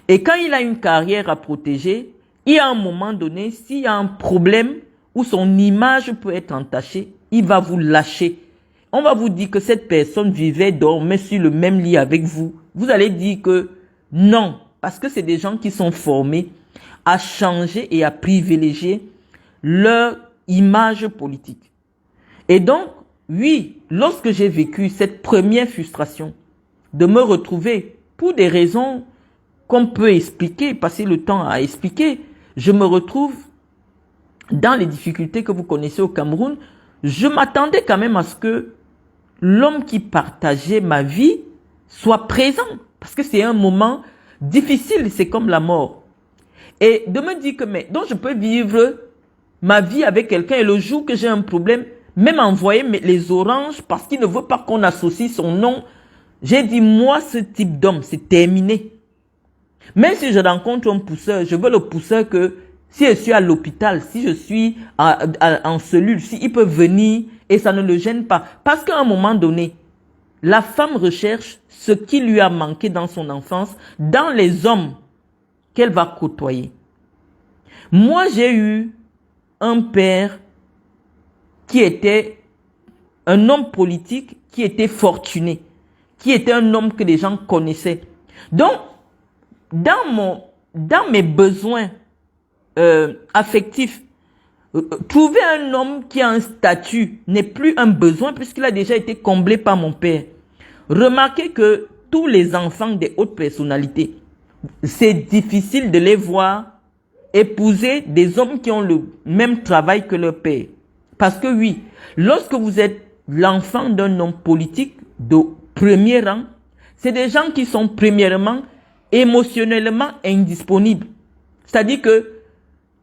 Et quand il a une carrière à protéger, il y a un moment donné, s'il y a un problème où son image peut être entachée, il va vous lâcher. On va vous dire que cette personne dormait sur le même lit avec vous. Vous allez dire que non, parce que c'est des gens qui sont formés à changer et à privilégier leur image politique. Et donc, oui, lorsque j'ai vécu cette première frustration de me retrouver, pour des raisons qu'on peut expliquer, passer le temps à expliquer, je me retrouve dans les difficultés que vous connaissez au Cameroun. Je m'attendais quand même à ce que l'homme qui partageait ma vie soit présent, parce que c'est un moment difficile, c'est comme la mort. Et de me dire que, mais, donc je peux vivre ma vie avec quelqu'un et le jour que j'ai un problème, même envoyer les oranges parce qu'il ne veut pas qu'on associe son nom. J'ai dit, moi, ce type d'homme, c'est terminé. Même si je rencontre un pousseur, je veux le pousseur que si je suis à l'hôpital, si je suis en cellule, si il peut venir et ça ne le gêne pas. Parce qu'à un moment donné, la femme recherche ce qui lui a manqué dans son enfance, dans les hommes qu'elle va côtoyer. Moi, j'ai eu un père qui était un homme politique, qui était fortuné, qui était un homme que les gens connaissaient. Donc, dans mes besoins affectifs, trouver un homme qui a un statut n'est plus un besoin puisqu'il a déjà été comblé par mon père. Remarquez que tous les enfants des hautes personnalités, c'est difficile de les voir épouser des hommes qui ont le même travail que leur père. Parce que oui, lorsque vous êtes l'enfant d'un homme politique de premier rang, c'est des gens qui sont premièrement émotionnellement indisponibles. C'est-à-dire que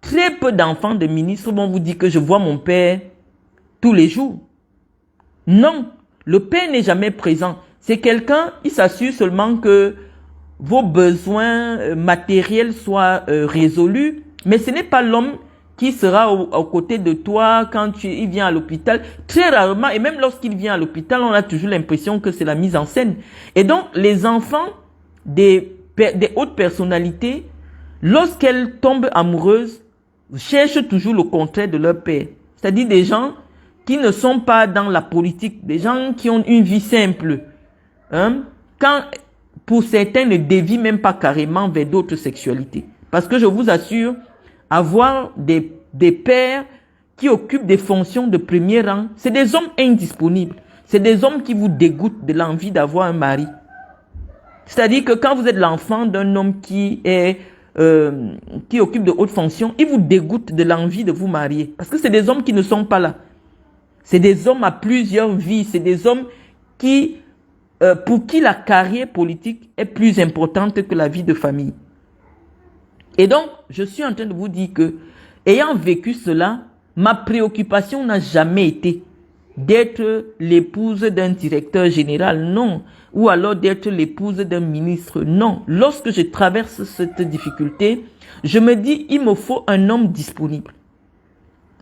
très peu d'enfants de ministres vont vous dire que je vois mon père tous les jours. Non, le père n'est jamais présent. C'est quelqu'un, il s'assure seulement que vos besoins matériels soient résolus, mais ce n'est pas l'homme qui sera aux côtés de toi quand il vient à l'hôpital. Très rarement, et même lorsqu'il vient à l'hôpital, on a toujours l'impression que c'est la mise en scène. Et donc, les enfants des hautes personnalités, lorsqu'elles tombent amoureuses, cherchent toujours le contraire de leur père. C'est-à-dire des gens qui ne sont pas dans la politique, des gens qui ont une vie simple. Quand, pour certains, ne dévient même pas carrément vers d'autres sexualités. Parce que je vous assure, avoir des pères qui occupent des fonctions de premier rang, c'est des hommes indisponibles. c'est des hommes qui vous dégoûtent de l'envie d'avoir un mari. C'est-à-dire que quand vous êtes l'enfant d'un homme qui occupe de hautes fonctions, il vous dégoûte de l'envie de vous marier. Parce que c'est des hommes qui ne sont pas là. C'est des hommes à plusieurs vies. C'est des hommes pour qui la carrière politique est plus importante que la vie de famille. Et donc, je suis en train de vous dire que, ayant vécu cela, ma préoccupation n'a jamais été d'être l'épouse d'un directeur général, non. Ou alors d'être l'épouse d'un ministre, non. Lorsque je traverse cette difficulté, je me dis, il me faut un homme disponible.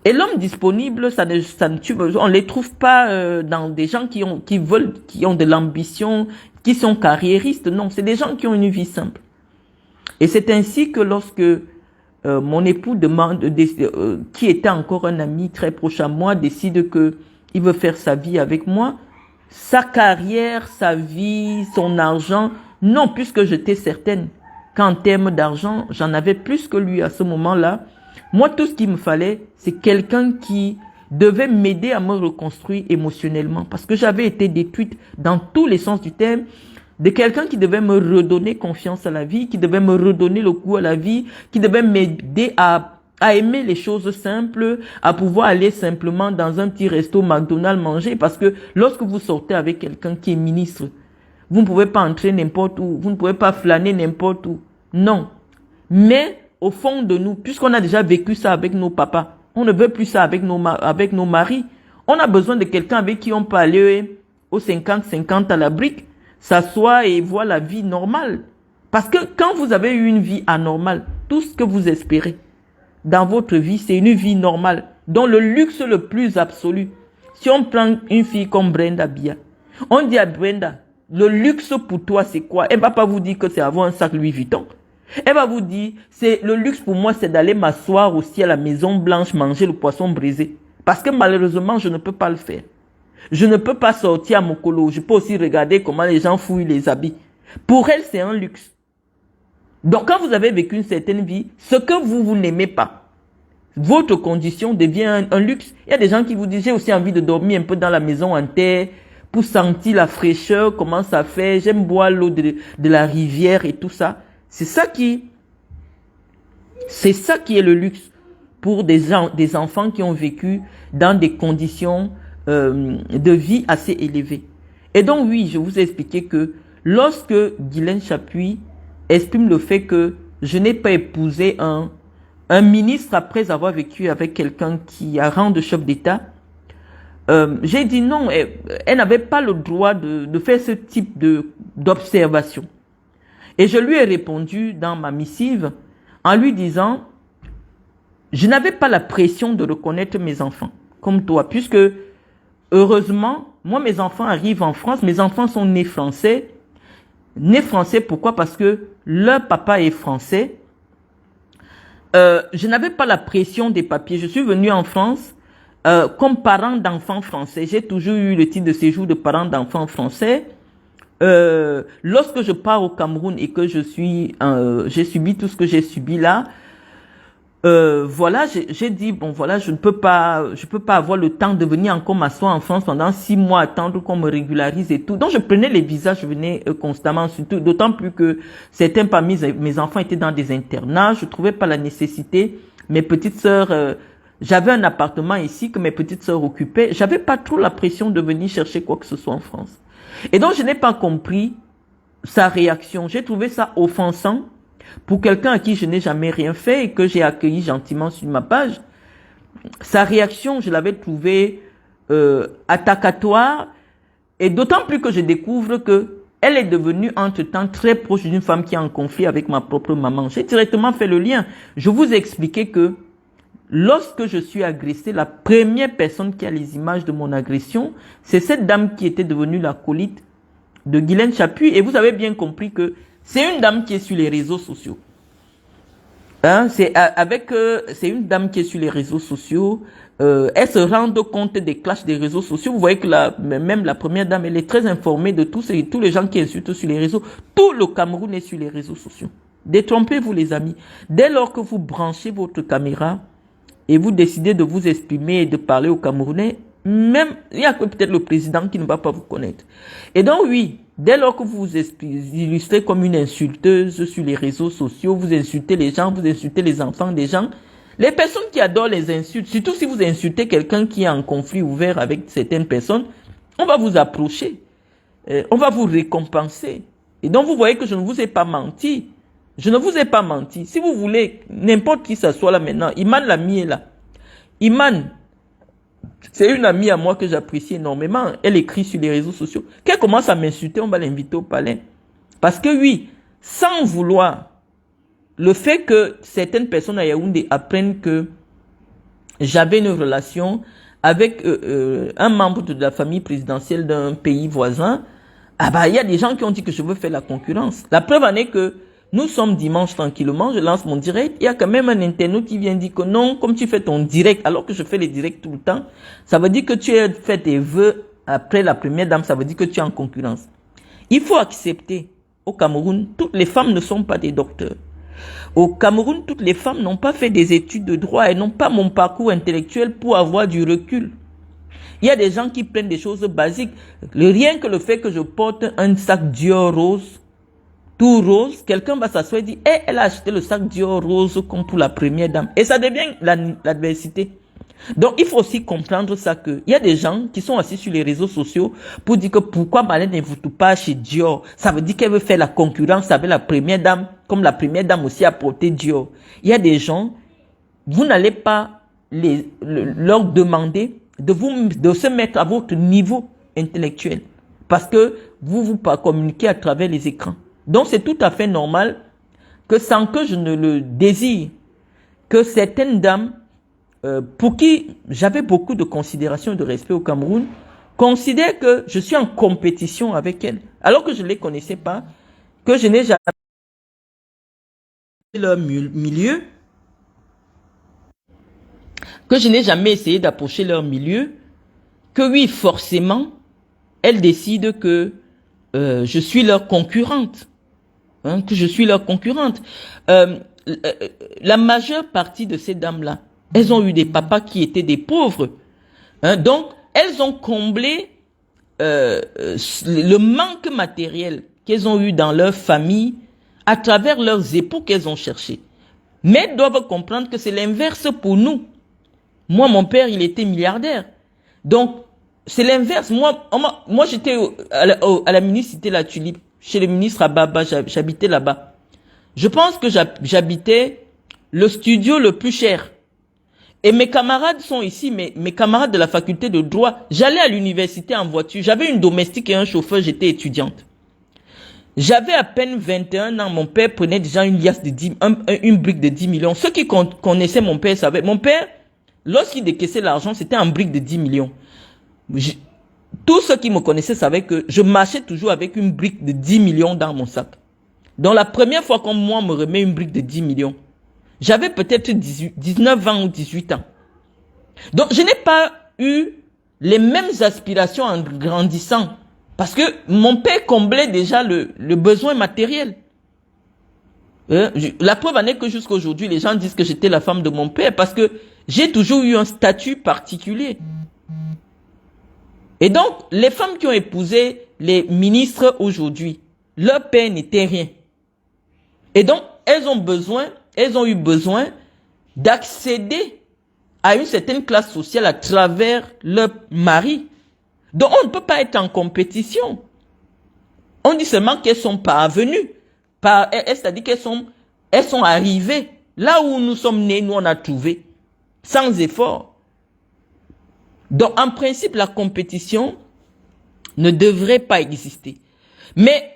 Et l'homme disponible, on ne les trouve pas dans des gens qui ont de l'ambition, qui sont carriéristes. Non, c'est des gens qui ont une vie simple. Et c'est ainsi que lorsque mon époux qui était encore un ami très proche à moi, décide qu'il veut faire sa vie avec moi, sa carrière, sa vie, son argent, non, puisque j'étais certaine qu'en termes d'argent, j'en avais plus que lui à ce moment-là. Moi, tout ce qu'il me fallait, c'est quelqu'un qui devait m'aider à me reconstruire émotionnellement, parce que j'avais été détruite dans tous les sens du terme, de quelqu'un qui devait me redonner confiance à la vie, qui devait me redonner le goût à la vie, qui devait m'aider à aimer les choses simples, à pouvoir aller simplement dans un petit resto McDonald's manger, parce que lorsque vous sortez avec quelqu'un qui est ministre, vous ne pouvez pas entrer n'importe où, vous ne pouvez pas flâner n'importe où. Non. Mais au fond de nous, puisqu'on a déjà vécu ça avec nos papas, on ne veut plus ça avec nos maris. On a besoin de quelqu'un avec qui on peut aller au 50-50 à la brique, s'asseoir et voir la vie normale. Parce que quand vous avez eu une vie anormale, tout ce que vous espérez dans votre vie, c'est une vie normale, dont le luxe le plus absolu. Si on prend une fille comme Brenda Bia, on dit à Brenda, le luxe pour toi c'est quoi? Elle va pas vous dire que c'est avoir un sac Louis Vuitton. Elle va vous dire, le luxe pour moi c'est d'aller m'asseoir aussi à la Maison Blanche, manger le poisson brisé. Parce que malheureusement, je ne peux pas le faire. Je ne peux pas sortir à Mokolo. Je peux aussi regarder comment les gens fouillent les habits. Pour elle, c'est un luxe. Donc, quand vous avez vécu une certaine vie, ce que vous n'aimez pas, votre condition devient un luxe. Il y a des gens qui vous disent, j'ai aussi envie de dormir un peu dans la maison en terre pour sentir la fraîcheur, comment ça fait. J'aime boire l'eau de la rivière et tout ça. C'est ça qui est le luxe pour des enfants qui ont vécu dans des conditions de vie assez élevées. Et donc, oui, je vous ai expliqué que lorsque Guylaine Chapuis exprime le fait que je n'ai pas épousé un ministre après avoir vécu avec quelqu'un qui a rang de chef d'État, j'ai dit non, elle n'avait pas le droit de faire ce type d'observation. Et je lui ai répondu dans ma missive en lui disant, je n'avais pas la pression de reconnaître mes enfants, comme toi, puisque heureusement, moi mes enfants arrivent en France, mes enfants sont nés français. Nés français, pourquoi? Parce que leur papa est français. Je n'avais pas la pression des papiers. Je suis venu en France comme parent d'enfants français. J'ai toujours eu le titre de séjour de parent d'enfants français. Lorsque je pars au Cameroun et que j'ai subi tout ce que j'ai subi là, voilà, j'ai dit, bon voilà, je peux pas avoir le temps de venir encore m'asseoir en France pendant 6 mois, attendre qu'on me régularise et tout. Donc je prenais les visas, je venais constamment, surtout, d'autant plus que certains parmi mes enfants étaient dans des internats, je trouvais pas la nécessité. Mes petites sœurs, j'avais un appartement ici que mes petites sœurs occupaient, j'avais pas trop la pression de venir chercher quoi que ce soit en France. Et donc je n'ai pas compris sa réaction, j'ai trouvé ça offensant. Pour quelqu'un à qui je n'ai jamais rien fait et que j'ai accueilli gentiment sur ma page, sa réaction, je l'avais trouvée attakatoire, et d'autant plus que je découvre que elle est devenue entre-temps très proche d'une femme qui est en conflit avec ma propre maman. J'ai directement fait le lien. Je vous ai expliqué que lorsque je suis agressée, la première personne qui a les images de mon agression, c'est cette dame qui était devenue l'acolyte de Guylaine Chapuis, et vous avez bien compris que c'est une dame qui est sur les réseaux sociaux. Hein, c'est une dame qui est sur les réseaux sociaux. Elle se rend compte des clashs des réseaux sociaux. Vous voyez que même la première dame, elle est très informée de tous les gens qui insultent sur les réseaux. Tout le Cameroun est sur les réseaux sociaux. Détrompez-vous les amis. Dès lors que vous branchez votre caméra et vous décidez de vous exprimer et de parler aux Camerounais, Même, il y a que peut-être le président qui ne va pas vous connaître. Et donc, oui, dès lors que vous vous illustrez comme une insulteuse sur les réseaux sociaux, vous insultez les gens, vous insultez les enfants des gens, les personnes qui adorent les insultes, surtout si vous insultez quelqu'un qui est en conflit ouvert avec certaines personnes, on va vous approcher, on va vous récompenser. Et donc, vous voyez que je ne vous ai pas menti. Je ne vous ai pas menti. Si vous voulez, n'importe qui s'assoit là maintenant, Iman l'ami est là. Iman, c'est une amie à moi que j'apprécie énormément. Elle écrit sur les réseaux sociaux. Qu'elle commence à m'insulter, on va l'inviter au palais. Parce que oui, sans vouloir, le fait que certaines personnes à Yaoundé apprennent que j'avais une relation avec un membre de la famille présidentielle d'un pays voisin, ah bah il y a des gens qui ont dit que je veux faire la concurrence. La preuve en est que nous sommes dimanche tranquillement, je lance mon direct, il y a quand même un internaute qui vient dire que non, comme tu fais ton direct, alors que je fais les directs tout le temps, ça veut dire que tu as fait tes vœux après la première dame, ça veut dire que tu es en concurrence. Il faut accepter, au Cameroun, toutes les femmes ne sont pas des docteurs. Au Cameroun, toutes les femmes n'ont pas fait des études de droit et n'ont pas mon parcours intellectuel pour avoir du recul. Il y a des gens qui prennent des choses basiques. Rien que le fait que je porte un sac Dior rose, tout rose, quelqu'un va s'asseoir et dire « Eh, elle a acheté le sac Dior rose comme pour la première dame. » Et ça devient l'adversité. Donc, il faut aussi comprendre ça que il y a des gens qui sont assis sur les réseaux sociaux pour dire que pourquoi Marlène ne vous touche pas chez Dior. Ça veut dire qu'elle veut faire la concurrence avec la première dame, comme la première dame aussi a porté Dior. Il y a des gens, vous n'allez pas leur demander de se mettre à votre niveau intellectuel parce que vous communiquez à travers les écrans. Donc, c'est tout à fait normal que sans que je ne le désire, que certaines dames pour qui j'avais beaucoup de considération et de respect au Cameroun, considèrent que je suis en compétition avec elles, alors que je ne les connaissais pas, que je n'ai jamais leur milieu, que je n'ai jamais essayé d'approcher leur milieu, que oui, forcément, elles décident que je suis leur concurrente, hein, que je suis leur concurrente. La majeure partie de ces dames-là, elles ont eu des papas qui étaient des pauvres. Hein, donc, elles ont comblé le manque matériel qu'elles ont eu dans leur famille à travers leurs époux qu'elles ont cherchés. Mais elles doivent comprendre que c'est l'inverse pour nous. Moi, mon père, il était milliardaire. Donc, c'est l'inverse. Moi j'étais à la municipalité La Tulipe, chez le ministre Ababa, j'habitais là-bas. Je pense que j'habitais le studio le plus cher. Et mes camarades sont ici, mes camarades de la faculté de droit. J'allais à l'université en voiture. J'avais une domestique et un chauffeur, j'étais étudiante. J'avais à peine 21 ans. Mon père prenait déjà une liasse de une brique de 10 millions. Ceux qui connaissaient mon père savaient. Mon père, lorsqu'il décaissait l'argent, c'était en brique de 10 millions. Tous ceux qui me connaissaient savaient que je marchais toujours avec une brique de 10 millions dans mon sac. Donc la première fois qu'on me remet une brique de 10 millions, j'avais peut-être 19 ans ou 18 ans. Donc, je n'ai pas eu les mêmes aspirations en grandissant. Parce que mon père comblait déjà le besoin matériel. La preuve en est que jusqu'à aujourd'hui, les gens disent que j'étais la femme de mon père parce que j'ai toujours eu un statut particulier. Et donc, les femmes qui ont épousé les ministres aujourd'hui, leur père n'était rien. Et donc, elles ont eu besoin d'accéder à une certaine classe sociale à travers leur mari. Donc, on ne peut pas être en compétition. On dit seulement qu'elles sont parvenues. C'est-à-dire qu'elles sont arrivées. Là où nous sommes nés, nous on a trouvé. Sans effort. Donc, en principe, la compétition ne devrait pas exister. Mais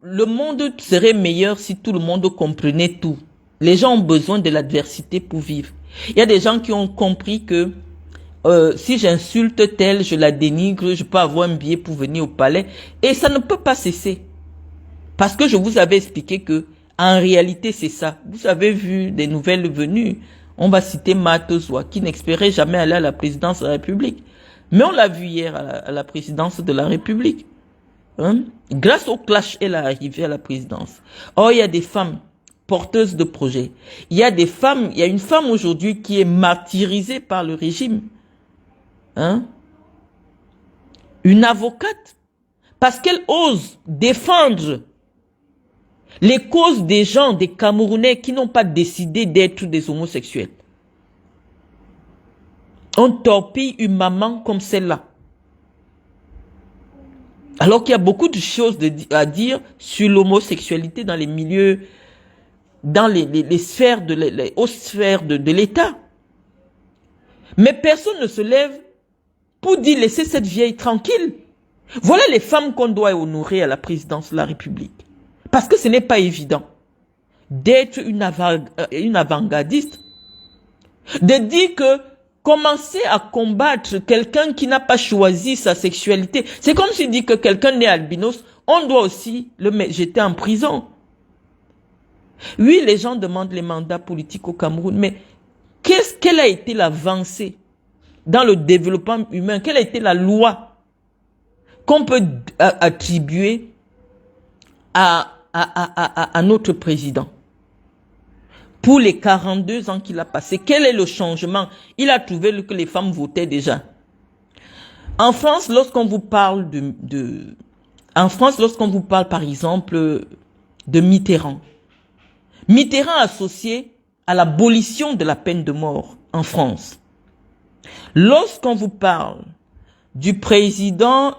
le monde serait meilleur si tout le monde comprenait tout. Les gens ont besoin de l'adversité pour vivre. Il y a des gens qui ont compris que si j'insulte telle, je la dénigre, je peux avoir un billet pour venir au palais. Et ça ne peut pas cesser. Parce que je vous avais expliqué que en réalité, c'est ça. Vous avez vu des nouvelles venues. On va citer Matozwa, qui n'espérait jamais aller à la présidence de la République. Mais on l'a vu hier à la présidence de la République. Hein? Grâce au clash, elle est arrivée à la présidence. Or, il y a des femmes porteuses de projets. Il y a une femme aujourd'hui qui est martyrisée par le régime. Hein? une avocate, parce qu'elle ose défendre les causes des gens, des Camerounais qui n'ont pas décidé d'être des homosexuels. On torpille une maman comme celle-là. Alors qu'il y a beaucoup de choses à dire sur l'homosexualité dans les milieux, dans les sphères, les hautes sphères de l'État. Mais personne ne se lève pour dire laissez cette vieille tranquille. Voilà les femmes qu'on doit honorer à la présidence de la République. Parce que ce n'est pas évident d'être une avant-gardiste, de dire que commencer à combattre quelqu'un qui n'a pas choisi sa sexualité, c'est comme si dit que quelqu'un né albinos, on doit aussi le jeter en prison. Oui, les gens demandent les mandats politiques au Cameroun, mais quelle a été l'avancée dans le développement humain? Quelle a été la loi qu'on peut attribuer à notre président pour les 42 ans qu'il a passé? Quel est le changement? Il a trouvé que les femmes votaient déjà. En France, lorsqu'on vous parle lorsqu'on vous parle par exemple de Mitterrand, Mitterrand associé à l'abolition de la peine de mort en France. Lorsqu'on vous parle du président,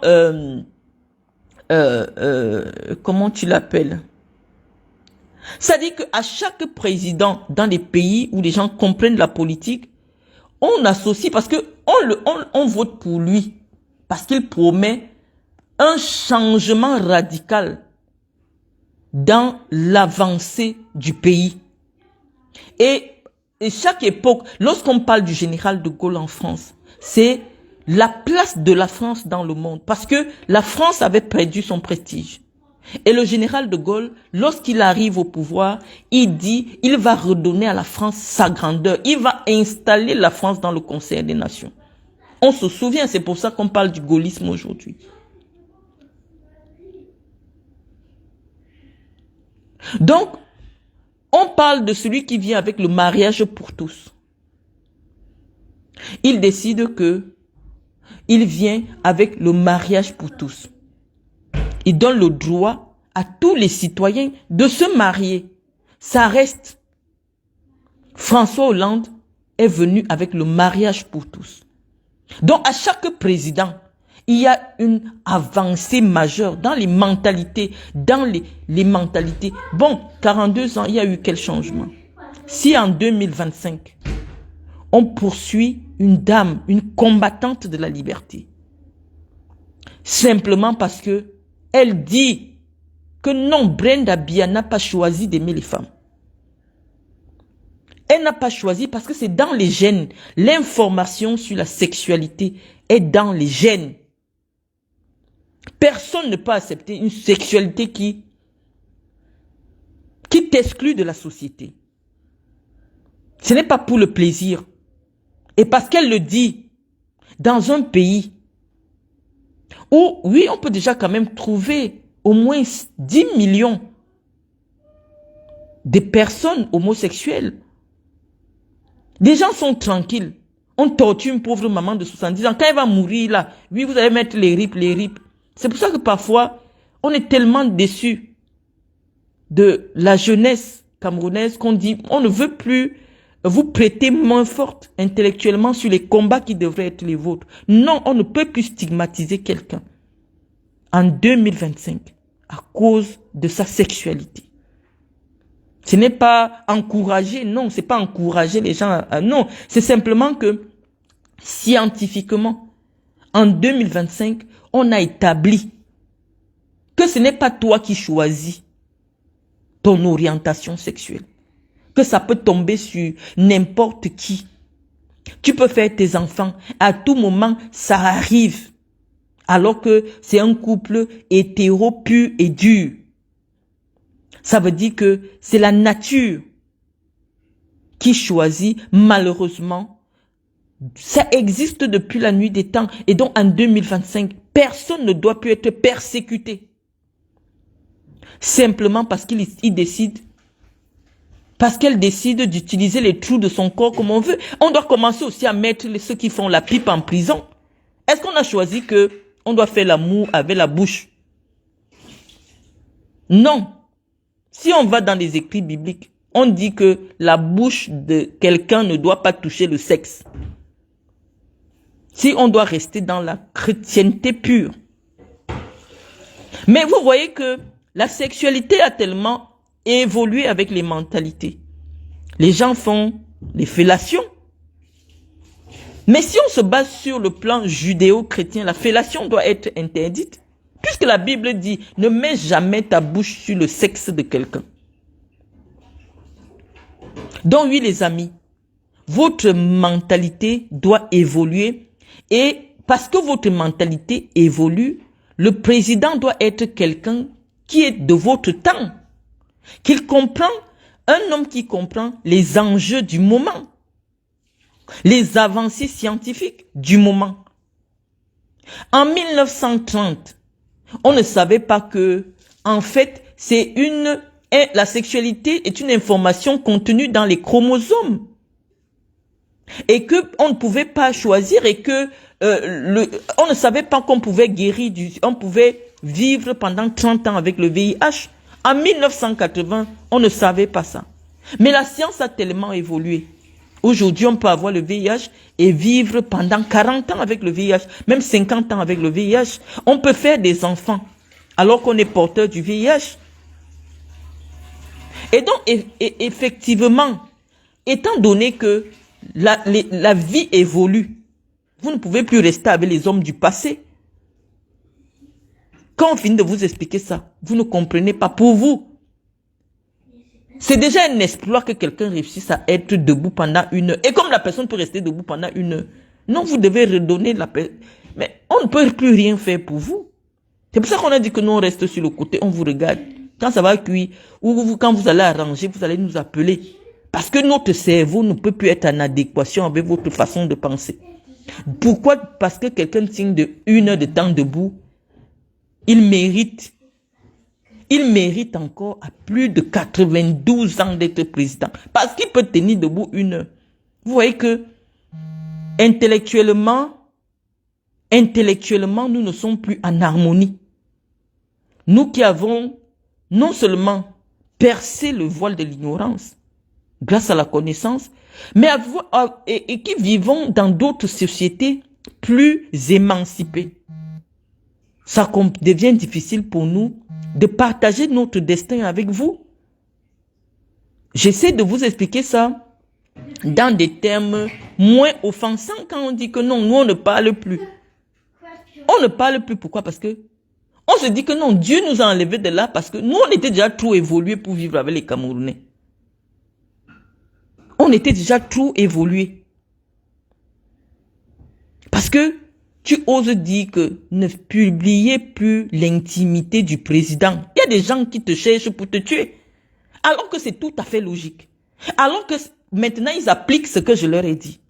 comment tu l'appelles? Ça dit qu'à chaque président dans les pays où les gens comprennent la politique, on associe parce que on vote pour lui parce qu'il promet un changement radical dans l'avancée du pays. Et chaque époque, lorsqu'on parle du général de Gaulle en France, c'est la place de la France dans le monde. Parce que la France avait perdu son prestige. Et le général de Gaulle, lorsqu'il arrive au pouvoir, il dit, il va redonner à la France sa grandeur. Il va installer la France dans le Conseil des Nations. On se souvient, c'est pour ça qu'on parle du gaullisme aujourd'hui. Donc, on parle de celui qui vient avec le mariage pour tous. Il décide que il vient avec le mariage pour tous. Il donne le droit à tous les citoyens de se marier. Ça reste. François Hollande est venu avec le mariage pour tous. Donc, à chaque président, il y a une avancée majeure dans les mentalités, les mentalités. Bon, 42 ans, il y a eu quel changement? Si en 2025, on poursuit une dame, une combattante de la liberté, simplement parce que elle dit que non, Brenda Bia n'a pas choisi d'aimer les femmes. Elle n'a pas choisi parce que c'est dans les gènes. L'information sur la sexualité est dans les gènes. Personne ne peut accepter une sexualité qui t'exclut de la société. Ce n'est pas pour le plaisir. Et parce qu'elle le dit, dans un pays où, oui, on peut déjà quand même trouver au moins 10 millions de personnes homosexuelles. Les gens sont tranquilles. On torture une pauvre maman de 70 ans. Quand elle va mourir là, oui, vous allez mettre les ripes. C'est pour ça que parfois, on est tellement déçus de la jeunesse camerounaise qu'on dit, on ne veut plus vous prêter main forte intellectuellement sur les combats qui devraient être les vôtres. Non, on ne peut plus stigmatiser quelqu'un en 2025 à cause de sa sexualité. Ce n'est pas encourager, non, c'est pas encourager les gens non, c'est simplement que scientifiquement, en 2025, on a établi que ce n'est pas toi qui choisis ton orientation sexuelle. Que ça peut tomber sur n'importe qui. Tu peux faire tes enfants. À tout moment, ça arrive. Alors que c'est un couple hétéro pur et dur. Ça veut dire que c'est la nature qui choisit, malheureusement. Ça existe depuis la nuit des temps. Et donc, en 2025, personne ne doit plus être persécuté. Simplement parce qu'il décide, parce qu'elle décide d'utiliser les trous de son corps comme on veut. On doit commencer aussi à mettre ceux qui font la pipe en prison. Est-ce qu'on a choisi que on doit faire l'amour avec la bouche. Non. Si on va dans les écrits bibliques, on dit que la bouche de quelqu'un ne doit pas toucher le sexe. Si on doit rester dans la chrétienté pure. Mais vous voyez que la sexualité a tellement évolué avec les mentalités. Les gens font des fellations. Mais si on se base sur le plan judéo-chrétien, la fellation doit être interdite. Puisque la Bible dit, ne mets jamais ta bouche sur le sexe de quelqu'un. Donc oui les amis, votre mentalité doit évoluer. Et parce que votre mentalité évolue, le président doit être quelqu'un qui est de votre temps. Qu'il comprend, un homme qui comprend les enjeux du moment. Les avancées scientifiques du moment. En 1930, on ne savait pas que, en fait, la sexualité est une information contenue dans les chromosomes. Et que on ne pouvait pas choisir et que on ne savait pas qu'on pouvait guérir on pouvait vivre pendant 30 ans avec le VIH. En 1980, on ne savait pas ça. Mais la science a tellement évolué. Aujourd'hui, on peut avoir le VIH et vivre pendant 40 ans avec le VIH, même 50 ans avec le VIH. On peut faire des enfants alors qu'on est porteur du VIH. Et donc, effectivement, étant donné que la vie évolue, vous ne pouvez plus rester avec les hommes du passé. Quand on finit de vous expliquer ça, vous ne comprenez pas pour vous. C'est déjà un exploit que quelqu'un réussisse à être debout pendant une heure. Et comme la personne peut rester debout pendant une heure, non, vous devez redonner la personne. Mais on ne peut plus rien faire pour vous. C'est pour ça qu'on a dit que nous, on reste sur le côté, on vous regarde. Quand ça va cuire, ou quand vous allez arranger, vous allez nous appeler. Parce que notre cerveau ne peut plus être en adéquation avec votre façon de penser. Pourquoi? Parce que quelqu'un tient de 1 heure de temps debout, il mérite encore à plus de 92 ans d'être président. Parce qu'il peut tenir debout 1 heure. Vous voyez que intellectuellement, nous ne sommes plus en harmonie. Nous qui avons non seulement percé le voile de l'ignorance grâce à la connaissance, mais et qui vivons dans d'autres sociétés plus émancipées. Ça devient difficile pour nous de partager notre destin avec vous. J'essaie de vous expliquer ça dans des termes moins offensants quand on dit que non, nous on ne parle plus. On ne parle plus, pourquoi? Parce que on se dit que non, Dieu nous a enlevés de là parce que nous on était déjà trop évolués pour vivre avec les Camerounais. On était déjà trop évolués. Parce que tu oses dire que ne publiez plus l'intimité du président. Il y a des gens qui te cherchent pour te tuer. Alors que c'est tout à fait logique. Alors que maintenant ils appliquent ce que je leur ai dit.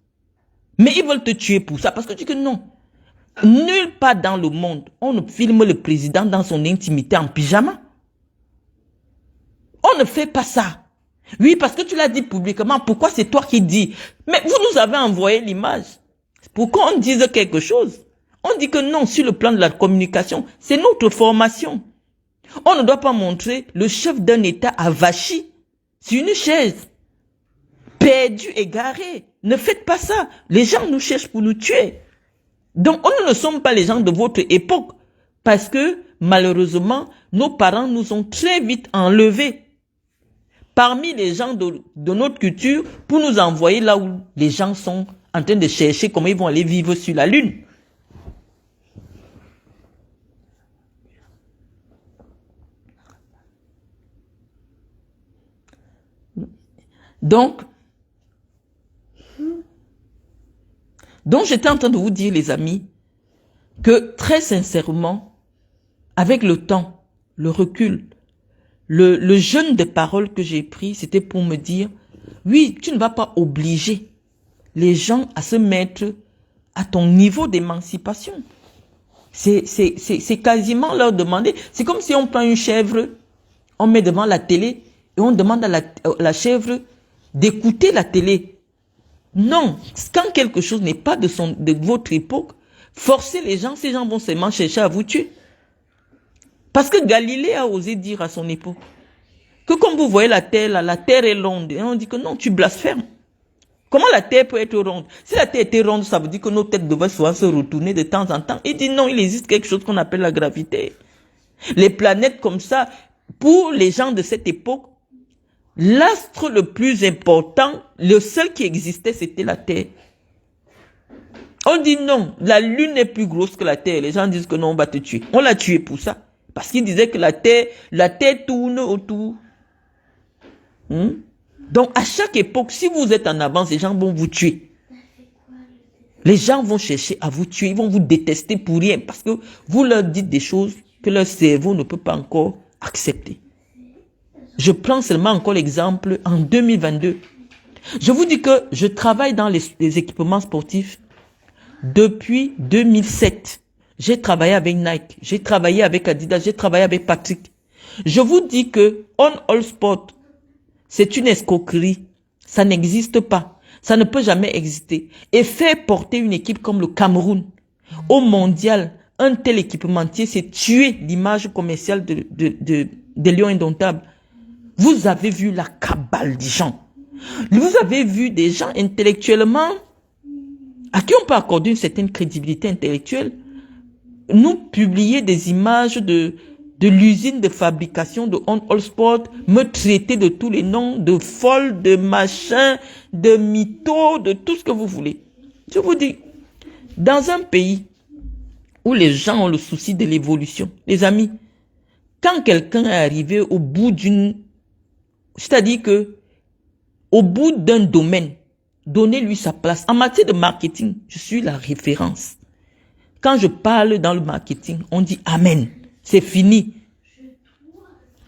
Mais ils veulent te tuer pour ça. Parce que tu dis que non. Nulle part dans le monde, on ne filme le président dans son intimité en pyjama. On ne fait pas ça. Oui, parce que tu l'as dit publiquement. Pourquoi c'est toi qui dis? Mais vous nous avez envoyé l'image. Pourquoi on dise quelque chose? On dit que non, sur le plan de la communication, c'est notre formation. On ne doit pas montrer le chef d'un État avachi sur une chaise, perdu, égaré. Ne faites pas ça. Les gens nous cherchent pour nous tuer. Donc, nous ne sommes pas les gens de votre époque. Parce que, malheureusement, nos parents nous ont très vite enlevés parmi les gens de notre culture pour nous envoyer là où les gens sont en train de chercher comment ils vont aller vivre sur la lune. Donc j'étais en train de vous dire, les amis, que très sincèrement, avec le temps, le recul, le jeûne de paroles que j'ai pris, c'était pour me dire, oui, tu ne vas pas obliger les gens à se mettre à ton niveau d'émancipation. C'est quasiment leur demander. C'est comme si on prend une chèvre, on met devant la télé et on demande à la chèvre d'écouter la télé. Non, quand quelque chose n'est pas de votre époque, Forcez les gens, ces gens vont seulement chercher à vous tuer. Parce que Galilée a osé dire à son époque que comme vous voyez la terre là, la terre est ronde. Et on dit que non, tu blasphèmes. Comment la terre peut être ronde? Si la terre était ronde, ça veut dire que nos têtes devraient souvent se retourner de temps en temps. Il dit non, il existe quelque chose qu'on appelle la gravité. Les planètes comme ça, pour les gens de cette époque, l'astre le plus important, le seul qui existait, c'était la Terre. On dit non, la Lune est plus grosse que la Terre. Les gens disent que non, on va te tuer. On l'a tué pour ça. Parce qu'il disait que la Terre tourne autour. Donc, à chaque époque, si vous êtes en avance, les gens vont vous tuer. Les gens vont chercher à vous tuer. Ils vont vous détester pour rien. Parce que vous leur dites des choses que leur cerveau ne peut pas encore accepter. Je prends seulement encore l'exemple en 2022. Je vous dis que je travaille dans les équipements sportifs depuis 2007. J'ai travaillé avec Nike, j'ai travaillé avec Adidas, j'ai travaillé avec Patrick. Je vous dis que On All Sport, c'est une escroquerie. Ça n'existe pas. Ça ne peut jamais exister. Et faire porter une équipe comme le Cameroun au mondial, un tel équipementier, c'est tuer l'image commerciale des Lions Indomptables. Vous avez vu la cabale des gens. Vous avez vu des gens intellectuellement à qui on peut accorder une certaine crédibilité intellectuelle nous publier des images de l'usine de fabrication de On All Sport, me traiter de tous les noms, de folle, de machin, de mytho, de tout ce que vous voulez. Je vous dis, dans un pays où les gens ont le souci de l'évolution, les amis, quand quelqu'un est arrivé au bout c'est-à-dire que au bout d'un domaine, donnez-lui sa place. En matière de marketing, je suis la référence. Quand je parle dans le marketing, on dit Amen. C'est fini.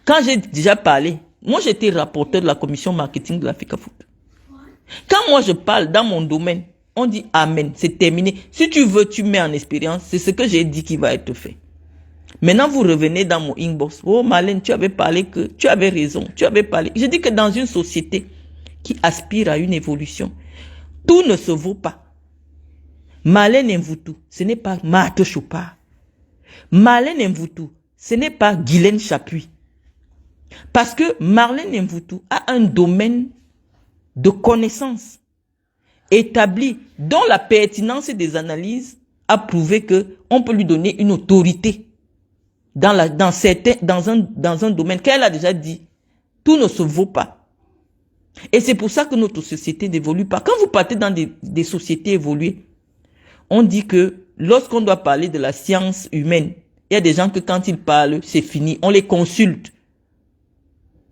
Quand j'ai déjà parlé, moi j'étais rapporteur de la commission marketing de l'Africa Foot. Quand moi je parle dans mon domaine, on dit Amen. C'est terminé. Si tu veux, tu mets en expérience. C'est ce que j'ai dit qui va être fait. Maintenant, vous revenez dans mon inbox. Oh, Marlène, tu avais parlé que tu avais raison. Tu avais parlé. Je dis que dans une société qui aspire à une évolution, tout ne se vaut pas. Marlène Mvutu, ce n'est pas Marthe Chopard. Marlène Mvutu, ce n'est pas Guylaine Chapuis. Parce que Marlène Mvutu a un domaine de connaissances établi dont la pertinence des analyses a prouvé que on peut lui donner une autorité dans un domaine qu'elle a déjà dit. Tout ne se vaut pas. Et c'est pour ça que notre société n'évolue pas. Quand vous partez dans des sociétés évoluées, on dit que lorsqu'on doit parler de la science humaine, il y a des gens que quand ils parlent, c'est fini. On les consulte.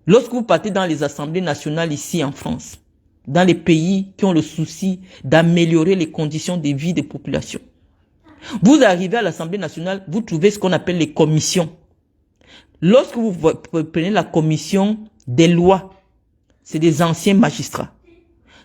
Lorsque vous partez dans les assemblées nationales ici en France, dans les pays qui ont le souci d'améliorer les conditions de vie des populations, vous arrivez à l'Assemblée nationale, vous trouvez ce qu'on appelle les commissions. Lorsque vous prenez la commission des lois, c'est des anciens magistrats.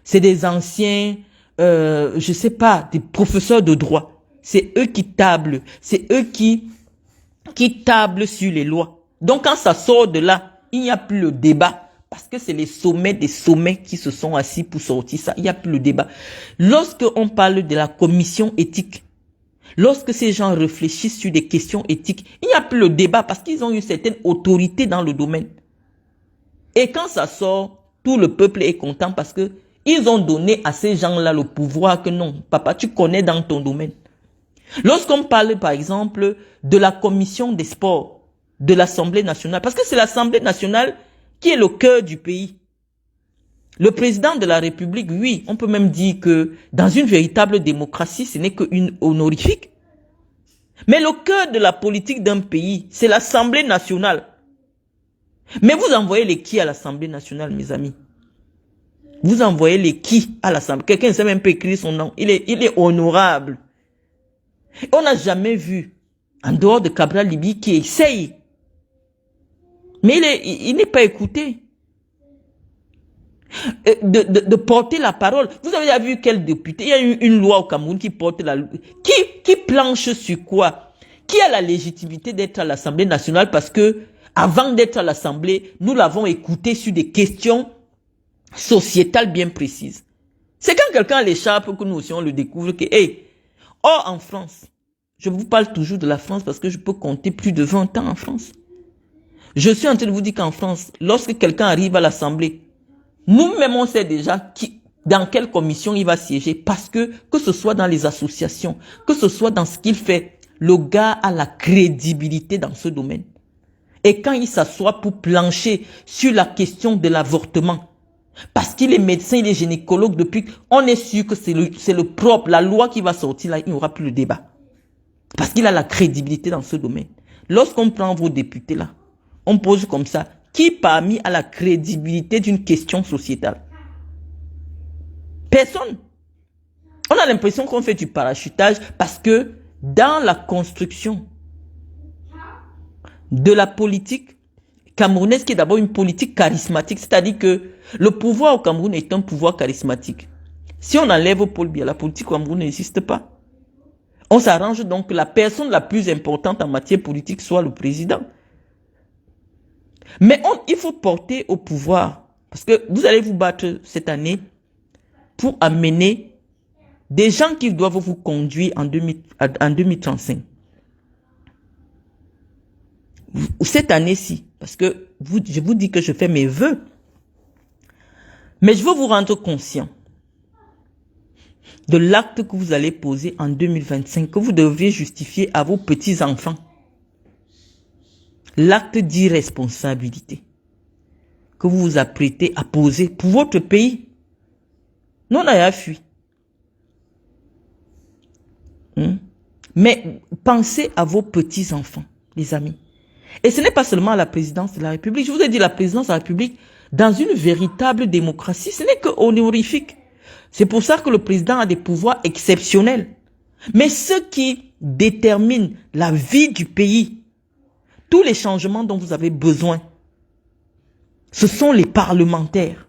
C'est des anciens, je sais pas, des professeurs de droit. C'est eux qui tablent. C'est eux qui tablent sur les lois. Donc quand ça sort de là, il n'y a plus le débat. Parce que c'est les sommets des sommets qui se sont assis pour sortir ça. Il n'y a plus le débat. Lorsque on parle de la commission éthique, lorsque ces gens réfléchissent sur des questions éthiques, il n'y a plus le débat parce qu'ils ont une certaine autorité dans le domaine. Et quand ça sort, tout le peuple est content parce que ils ont donné à ces gens-là le pouvoir que non, papa, tu connais dans ton domaine. Lorsqu'on parle, par exemple, de la commission des sports de l'Assemblée nationale, parce que c'est l'Assemblée nationale qui est le cœur du pays. Le président de la République, oui, on peut même dire que dans une véritable démocratie, ce n'est qu'une honorifique. Mais le cœur de la politique d'un pays, c'est l'Assemblée nationale. Mais vous envoyez les qui à l'Assemblée nationale, mes amis? Vous envoyez les qui à l'Assemblée? Quelqu'un ne sait même pas écrire son nom. Il est honorable. On n'a jamais vu, en dehors de Cabral Libi, qui essaye. Mais il n'est pas écouté. De porter la parole. Vous avez déjà vu quel député? Il y a eu une loi au Cameroun qui porte la loi. Qui planche sur quoi? Qui a la légitimité d'être à l'Assemblée nationale parce que avant d'être à l'Assemblée, nous l'avons écouté sur des questions sociétales bien précises. C'est quand quelqu'un l'échappe que nous aussi on le découvre que, hey, or en France, Je vous parle toujours de la France parce que je peux compter plus de 20 ans en France. Je suis en train de vous dire qu'en France, lorsque quelqu'un arrive à l'Assemblée, nous-mêmes on sait déjà dans quelle commission il va siéger parce que ce soit dans les associations, que ce soit dans ce qu'il fait, le gars a la crédibilité dans ce domaine. Et quand il s'assoit pour plancher sur la question de l'avortement, parce qu'il est médecin, il est gynécologue depuis, on est sûr que c'est le propre, la loi qui va sortir là, il n'y aura plus de débat. Parce qu'il a la crédibilité dans ce domaine. Lorsqu'on prend vos députés là, on pose comme ça, qui parmi a la crédibilité d'une question sociétale? Personne. On a l'impression qu'on fait du parachutage parce que dans la construction de la politique camerounaise, qui est d'abord une politique charismatique, c'est-à-dire que le pouvoir au Cameroun est un pouvoir charismatique. Si on enlève Paul Biya, la politique au Cameroun n'existe pas. On s'arrange donc que la personne la plus importante en matière politique soit le président. Mais il faut porter au pouvoir, parce que vous allez vous battre cette année pour amener des gens qui doivent vous conduire en 2035. Cette année-ci, parce que je vous dis que je fais mes vœux, mais je veux vous rendre conscient de l'acte que vous allez poser en 2025, que vous devriez justifier à vos petits-enfants. L'acte d'irresponsabilité que vous vous apprêtez à poser pour votre pays. Non, on a fui. Mais pensez à vos petits-enfants, les amis. Et ce n'est pas seulement la présidence de la République. Je vous ai dit la présidence de la République, dans une véritable démocratie, ce n'est que honorifique. C'est pour ça que le président a des pouvoirs exceptionnels. Mais ce qui détermine la vie du pays, tous les changements dont vous avez besoin, ce sont les parlementaires.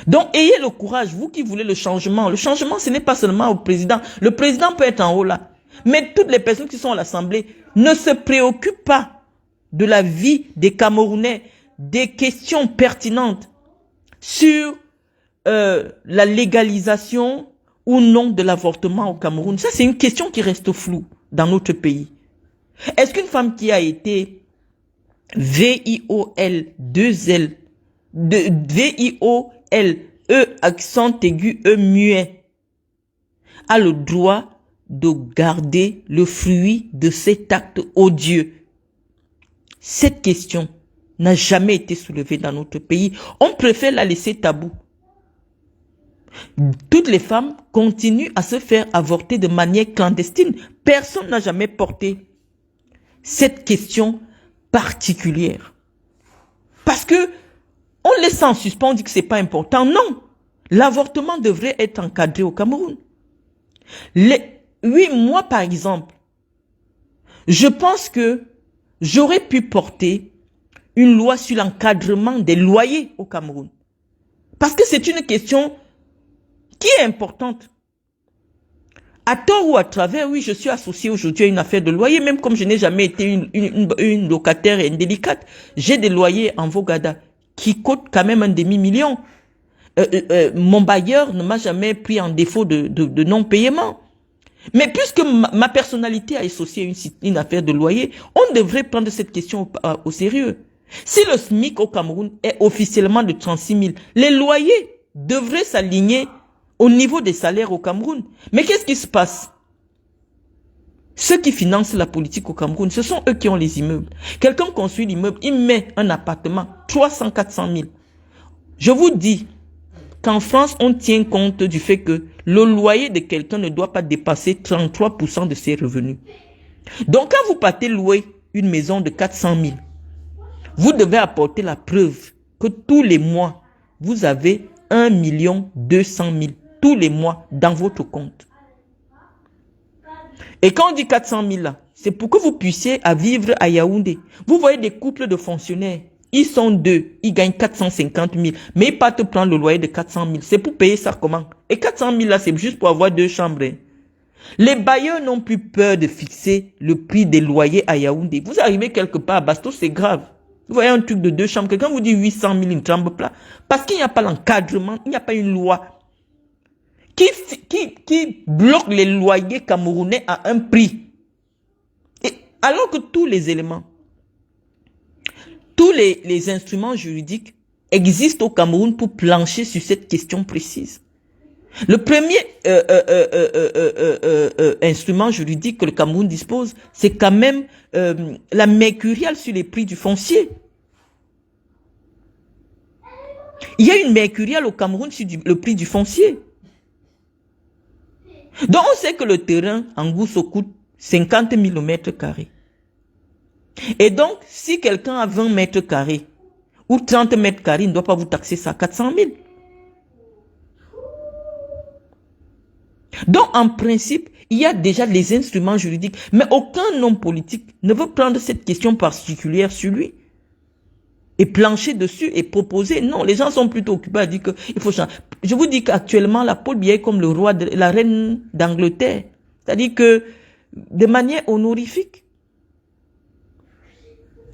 Donc, ayez le courage, vous qui voulez le changement, ce n'est pas seulement au président. Le président peut être en haut là. Mais toutes les personnes qui sont à l'Assemblée ne se préoccupent pas de la vie des Camerounais, des questions pertinentes sur la légalisation ou non de l'avortement au Cameroun. Ça, c'est une question qui reste floue dans notre pays. Est-ce qu'une femme qui a été VIOL, 2L, VIOL, accent aigu, muet, a le droit de garder le fruit de cet acte odieux? Cette question n'a jamais été soulevée dans notre pays. On préfère la laisser tabou. Toutes les femmes continuent à se faire avorter de manière clandestine. Personne n'a jamais porté cette question particulière. Parce que on laisse en suspens, on dit que c'est pas important. Non, l'avortement devrait être encadré au Cameroun. Oui, moi par exemple, je pense que j'aurais pu porter une loi sur l'encadrement des loyers au Cameroun. Parce que c'est une question qui est importante. À tort ou à travers, oui, je suis associée aujourd'hui à une affaire de loyer, même comme je n'ai jamais été une locataire indélicate. J'ai des loyers en Vogada qui coûtent quand même un demi-million. Mon bailleur ne m'a jamais pris en défaut de non-paiement. Mais puisque ma personnalité a associé une affaire de loyer, on devrait prendre cette question au sérieux. Si le SMIC au Cameroun est officiellement de 36 000, les loyers devraient s'aligner au niveau des salaires au Cameroun. Mais qu'est-ce qui se passe? Ceux qui financent la politique au Cameroun, ce sont eux qui ont les immeubles. Quelqu'un construit l'immeuble, il met un appartement, 300, 400 000. Je vous dis qu'en France, on tient compte du fait que le loyer de quelqu'un ne doit pas dépasser 33% de ses revenus. Donc, quand vous partez louer une maison de 400 000, vous devez apporter la preuve que tous les mois, vous avez 1 200 000 tous les mois dans votre compte. Et quand on dit 400 000 là, c'est pour que vous puissiez vivre à Yaoundé. Vous voyez des couples de fonctionnaires, ils sont deux, ils gagnent 450 000, mais ils partent prendre le loyer de 400 000. C'est pour payer ça comment? Et 400 000 là, c'est juste pour avoir 2 chambres. Les bailleurs n'ont plus peur de fixer le prix des loyers à Yaoundé. Vous arrivez quelque part à Bastos, c'est grave. Vous voyez un truc de 2 chambres, quelqu'un vous dit 800 000 une chambre plat. Parce qu'il n'y a pas l'encadrement, il n'y a pas une loi qui bloque les loyers camerounais à un prix. Et alors que tous les éléments, tous les instruments juridiques existent au Cameroun pour plancher sur cette question précise. Le premier instrument juridique que le Cameroun dispose, c'est quand même la mercuriale sur les prix du foncier. Il y a une mercuriale au Cameroun sur le prix du foncier. Donc on sait que le terrain en Gousso coûte 50 000 au mètre carré. Et donc, si quelqu'un a 20 mètres carrés ou 30 mètres carrés, il ne doit pas vous taxer ça à 400 000. Donc, en principe, il y a déjà les instruments juridiques. Mais aucun homme politique ne veut prendre cette question particulière sur lui et plancher dessus et proposer. Non, les gens sont plutôt occupés à dire qu'il faut changer. Je vous dis qu'actuellement, la Paul Biya est comme le roi, la reine d'Angleterre. C'est-à-dire que, de manière honorifique.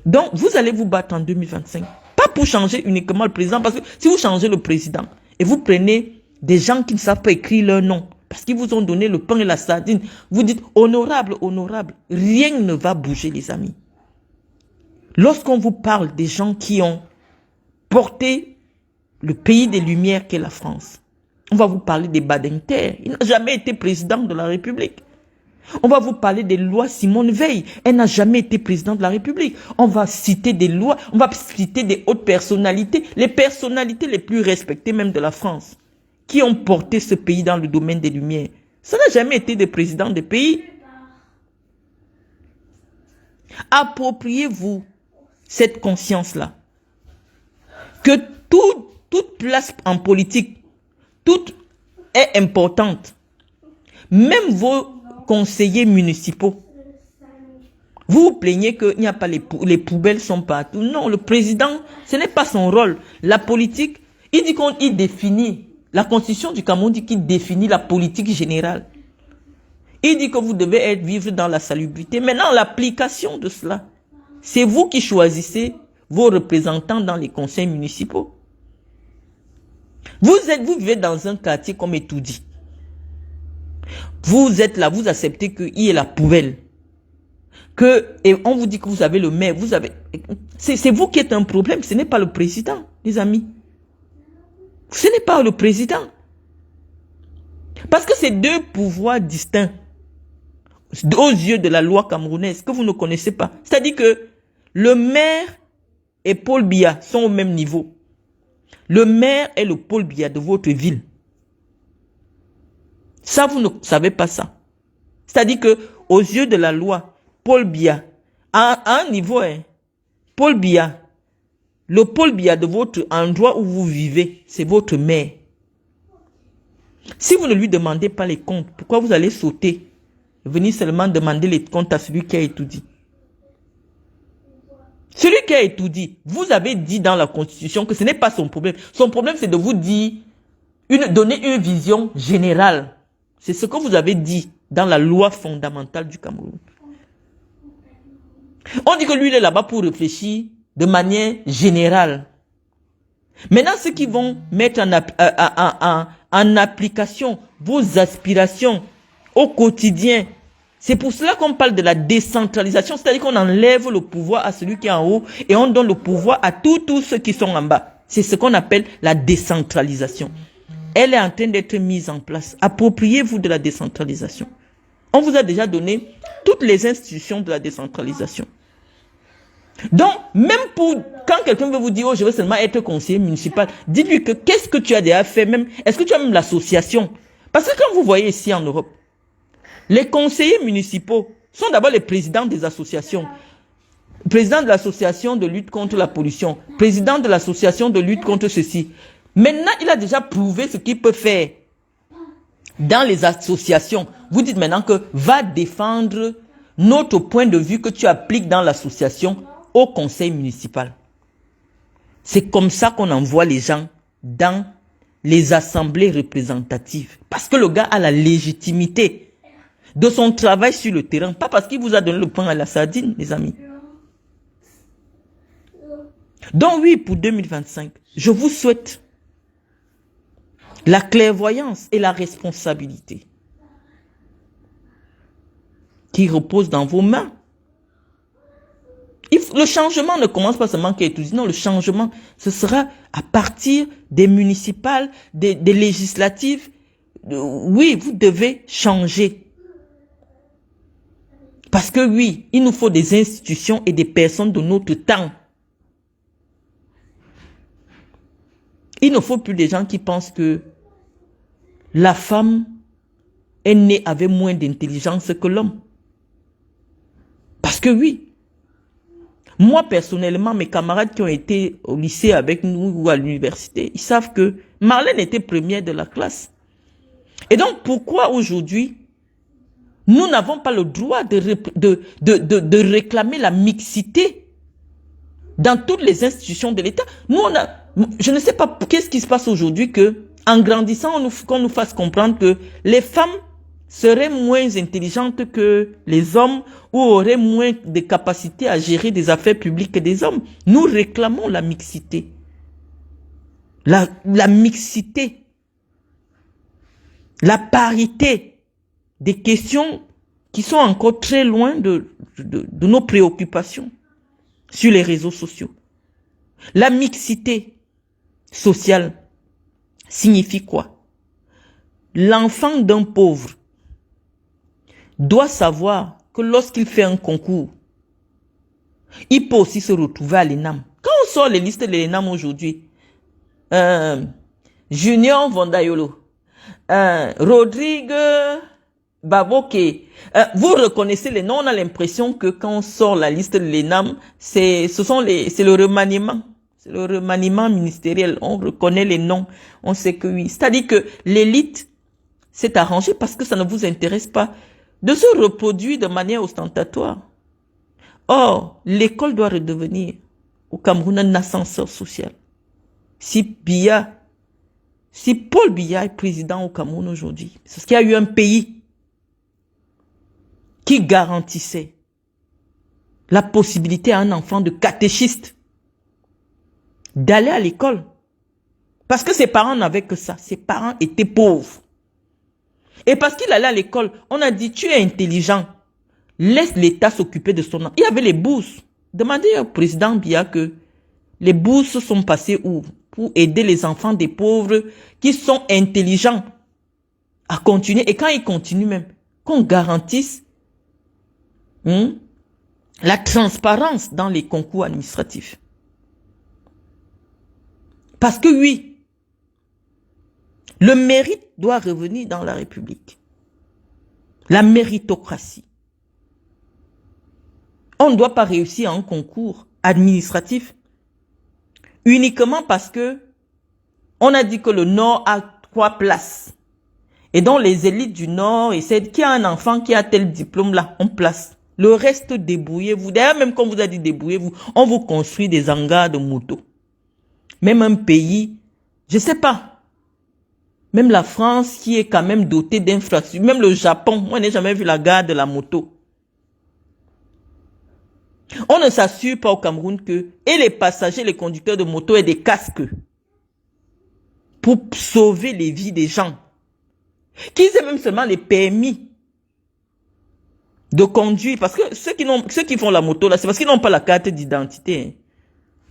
Donc, vous allez vous battre en 2025. Pas pour changer uniquement le président, parce que si vous changez le président et vous prenez des gens qui ne savent pas écrire leur nom, parce qu'ils vous ont donné le pain et la sardine, vous dites honorable, honorable, rien ne va bouger, les amis. Lorsqu'on vous parle des gens qui ont porté le pays des Lumières qu'est la France, on va vous parler des Badinter. Il n'a jamais été président de la République. On va vous parler des lois Simone Veil. Elle n'a jamais été présidente de la République. On va citer des lois, on va citer des hautes personnalités, les personnalités les plus respectées même de la France, qui ont porté ce pays dans le domaine des Lumières. Ça n'a jamais été des présidents de pays. Appropriez-vous cette conscience-là. Que toute place en politique, toute est importante. Même vos conseillers municipaux. Vous vous plaignez qu'il n'y a pas les poubelles sont partout. Non, le président, ce n'est pas son rôle. La politique, il dit qu'il définit. La constitution du Cameroun dit qu'il définit la politique générale. Il dit que vous devez vivre dans la salubrité. Maintenant, l'application de cela, c'est vous qui choisissez vos représentants dans les conseils municipaux. Vous vivez dans un quartier comme Etoudi. Vous êtes là, vous acceptez qu'il y ait la poubelle. Et on vous dit que vous avez le maire, c'est vous qui êtes un problème, ce n'est pas le président, les amis. Ce n'est pas le président. Parce que c'est deux pouvoirs distincts aux yeux de la loi camerounaise que vous ne connaissez pas. C'est-à-dire que le maire et Paul Biya sont au même niveau. Le maire est le Paul Biya de votre ville. Ça, vous ne savez pas ça. C'est-à-dire que aux yeux de la loi, Paul Biya, à un niveau, Paul Biya, le Paul Biya de votre endroit où vous vivez, c'est votre maire. Si vous ne lui demandez pas les comptes, pourquoi vous allez sauter? Venir seulement demander les comptes à celui qui a étudié. Celui qui a étudié, vous avez dit dans la Constitution que ce n'est pas son problème. Son problème, c'est de vous dire, donner une vision générale. C'est ce que vous avez dit dans la loi fondamentale du Cameroun. On dit que lui, il est là-bas pour réfléchir de manière générale. Maintenant, ceux qui vont mettre en application vos aspirations au quotidien, c'est pour cela qu'on parle de la décentralisation, c'est-à-dire qu'on enlève le pouvoir à celui qui est en haut et on donne le pouvoir à tous ceux qui sont en bas. C'est ce qu'on appelle la décentralisation. Elle est en train d'être mise en place. Appropriez-vous de la décentralisation. On vous a déjà donné toutes les institutions de la décentralisation. Donc, même quand quelqu'un veut vous dire, oh, je veux seulement être conseiller municipal, dites-lui que qu'est-ce que tu as déjà fait même, est-ce que tu as même l'association? Parce que quand vous voyez ici en Europe, les conseillers municipaux sont d'abord les présidents des associations. Président de l'association de lutte contre la pollution, président de l'association de lutte contre ceci. Maintenant, il a déjà prouvé ce qu'il peut faire dans les associations. Vous dites maintenant que va défendre notre point de vue que tu appliques dans l'association au conseil municipal. C'est comme ça qu'on envoie les gens dans les assemblées représentatives. Parce que le gars a la légitimité de son travail sur le terrain. Pas parce qu'il vous a donné le pain à la sardine, les amis. Donc oui, pour 2025, je vous souhaite la clairvoyance et la responsabilité qui reposent dans vos mains. Le changement ne commence pas seulement qu'à étudier. Non, le changement, ce sera à partir des municipales, des législatives. Oui, vous devez changer. Parce que oui, il nous faut des institutions et des personnes de notre temps. Il ne faut plus des gens qui pensent que la femme est née avec moins d'intelligence que l'homme. Parce que oui, moi personnellement, mes camarades qui ont été au lycée avec nous ou à l'université, ils savent que Marlène était première de la classe. Et donc pourquoi aujourd'hui, nous n'avons pas le droit de réclamer la mixité dans toutes les institutions de l'État? Nous, je ne sais pas qu'est-ce qui se passe aujourd'hui que, en grandissant, qu'on nous fasse comprendre que les femmes seraient moins intelligentes que les hommes ou auraient moins de capacité à gérer des affaires publiques que des hommes. Nous réclamons la mixité. La mixité. La parité. Des questions qui sont encore très loin de nos préoccupations sur les réseaux sociaux. La mixité sociale signifie quoi? L'enfant d'un pauvre doit savoir que lorsqu'il fait un concours, il peut aussi se retrouver à l'ENAM. Quand on sort les listes de l'ENAM aujourd'hui, Junior Vondayolo, Rodrigue Baboke, vous reconnaissez les noms, on a l'impression que quand on sort la liste de l'ENAM, c'est le remaniement. C'est le remaniement ministériel. On reconnaît les noms. On sait que oui. C'est-à-dire que l'élite s'est arrangée parce que ça ne vous intéresse pas de se reproduire de manière ostentatoire. Or, l'école doit redevenir au Cameroun un ascenseur social. Si Paul Biya est président au Cameroun aujourd'hui, c'est parce qu'il y a eu un pays qui garantissait la possibilité à un enfant de catéchiste d'aller à l'école. Parce que ses parents n'avaient que ça. Ses parents étaient pauvres. Et parce qu'il allait à l'école, on a dit, tu es intelligent. Laisse l'État s'occuper de son enfant. Il y avait les bourses. Demandez au président Biya que les bourses sont passées où? Pour aider les enfants des pauvres qui sont intelligents à continuer. Et quand ils continuent même, qu'on garantisse la transparence dans les concours administratifs. Parce que oui, le mérite doit revenir dans la République. La méritocratie. On ne doit pas réussir un concours administratif uniquement parce que on a dit que le Nord a 3 places. Et donc les élites du Nord essaient, qui a un enfant qui a tel diplôme là, on place. Le reste, débrouillez-vous. D'ailleurs, même quand vous a dit débrouillez-vous, on vous construit des hangars de motos. Même un pays, je sais pas, même la France qui est quand même dotée d'infrastructures, même le Japon, moi je n'ai jamais vu la gare de la moto. On ne s'assure pas au Cameroun que, et les passagers, les conducteurs de moto aient des casques pour sauver les vies des gens. Qu'ils aient même seulement les permis de conduire, parce que ceux qui font la moto là, c'est parce qu'ils n'ont pas la carte d'identité.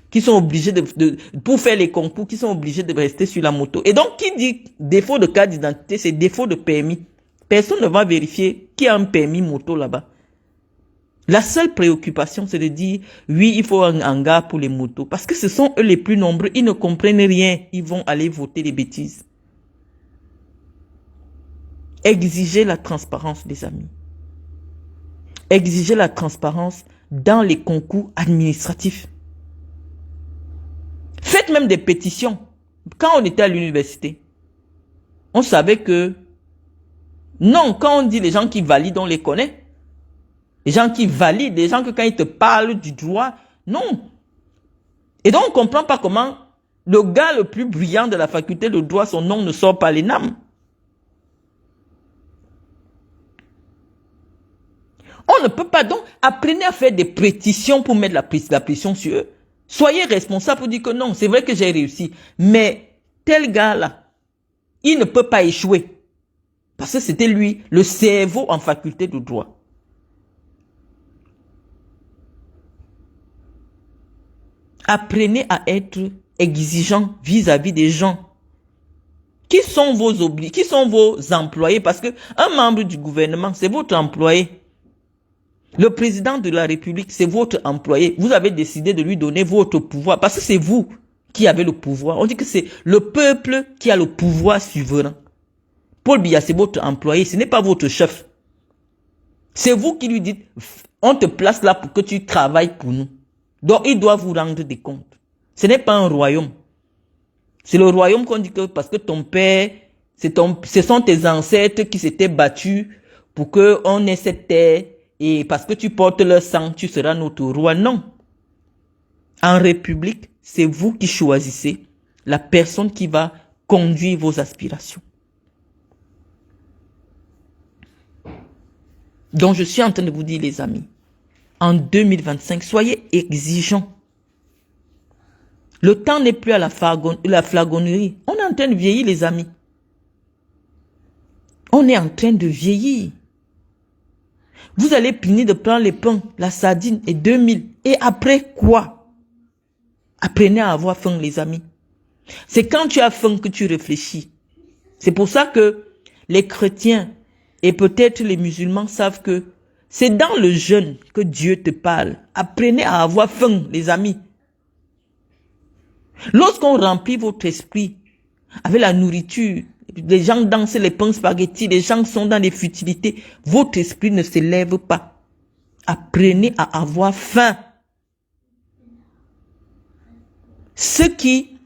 Qui sont obligés pour faire les concours, qui sont obligés de rester sur la moto. Et donc, qui dit défaut de carte d'identité, c'est défaut de permis. Personne ne va vérifier qui a un permis moto là-bas. La seule préoccupation, c'est de dire, oui, il faut un hangar pour les motos. Parce que ce sont eux les plus nombreux, ils ne comprennent rien. Ils vont aller voter des bêtises. Exigez la transparence, les amis. Exigez la transparence dans les concours administratifs. Faites même des pétitions. Quand on était à l'université, on savait que, non, quand on dit les gens qui valident, on les connaît. Les gens qui valident, les gens que quand ils te parlent du droit, non. Et donc on ne comprend pas comment le gars le plus brillant de la faculté de droit, son nom ne sort pas à l'ENAM. On ne peut pas donc, apprenez à faire des pétitions pour mettre la pression sur eux. Soyez responsable pour dire que non, c'est vrai que j'ai réussi. Mais tel gars-là, il ne peut pas échouer. Parce que c'était lui, le cerveau en faculté de droit. Apprenez à être exigeant vis-à-vis des gens. Qui sont vos employés? Parce que un membre du gouvernement, c'est votre employé. Le président de la République, c'est votre employé. Vous avez décidé de lui donner votre pouvoir parce que c'est vous qui avez le pouvoir. On dit que c'est le peuple qui a le pouvoir souverain. Paul Biya, c'est votre employé, ce n'est pas votre chef. C'est vous qui lui dites, on te place là pour que tu travailles pour nous. Donc, il doit vous rendre des comptes. Ce n'est pas un royaume. C'est le royaume qu'on dit que parce que ton père, ce sont tes ancêtres qui s'étaient battus pour qu'on ait cette terre et parce que tu portes leur sang, tu seras notre roi. Non. En République, c'est vous qui choisissez la personne qui va conduire vos aspirations. Donc, je suis en train de vous dire, les amis, en 2025, soyez exigeants. Le temps n'est plus à la flagonnerie. On est en train de vieillir, les amis. On est en train de vieillir. Vous allez finir de prendre les pains, la sardine et 2000. Et après quoi? Apprenez à avoir faim, les amis. C'est quand tu as faim que tu réfléchis. C'est pour ça que les chrétiens et peut-être les musulmans savent que c'est dans le jeûne que Dieu te parle. Apprenez à avoir faim, les amis. Lorsqu'on remplit votre esprit avec la nourriture, les gens dansent les pains spaghettis, les gens sont dans les futilités, votre esprit ne se lève pas. Apprenez à avoir faim. Ceux qui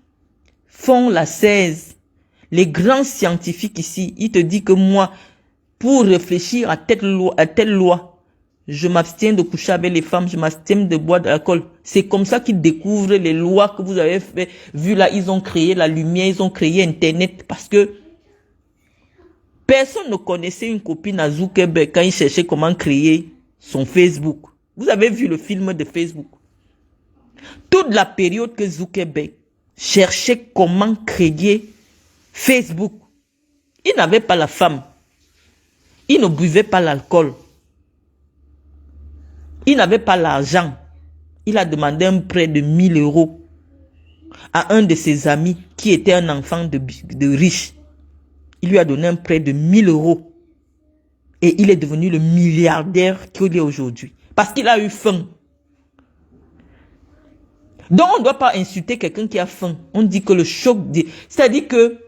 font la 16, les grands scientifiques ici, ils te disent que moi, pour réfléchir à telle loi, je m'abstiens de coucher avec les femmes, je m'abstiens de boire de l'alcool. C'est comme ça qu'ils découvrent les lois que vous avez fait. Vu là, ils ont créé la lumière, ils ont créé Internet parce que personne ne connaissait une copine à Zuckerberg quand il cherchait comment créer son Facebook. Vous avez vu le film de Facebook. Toute la période que Zuckerberg cherchait comment créer Facebook, il n'avait pas la femme. Il ne buvait pas l'alcool. Il n'avait pas l'argent. Il a demandé un prêt de 1000 € à un de ses amis qui était un enfant de riche. Il lui a donné un prêt de 1000 €. Et il est devenu le milliardaire qu'il est aujourd'hui. Parce qu'il a eu faim. Donc on ne doit pas insulter quelqu'un qui a faim. On dit que le choc... C'est-à-dire que...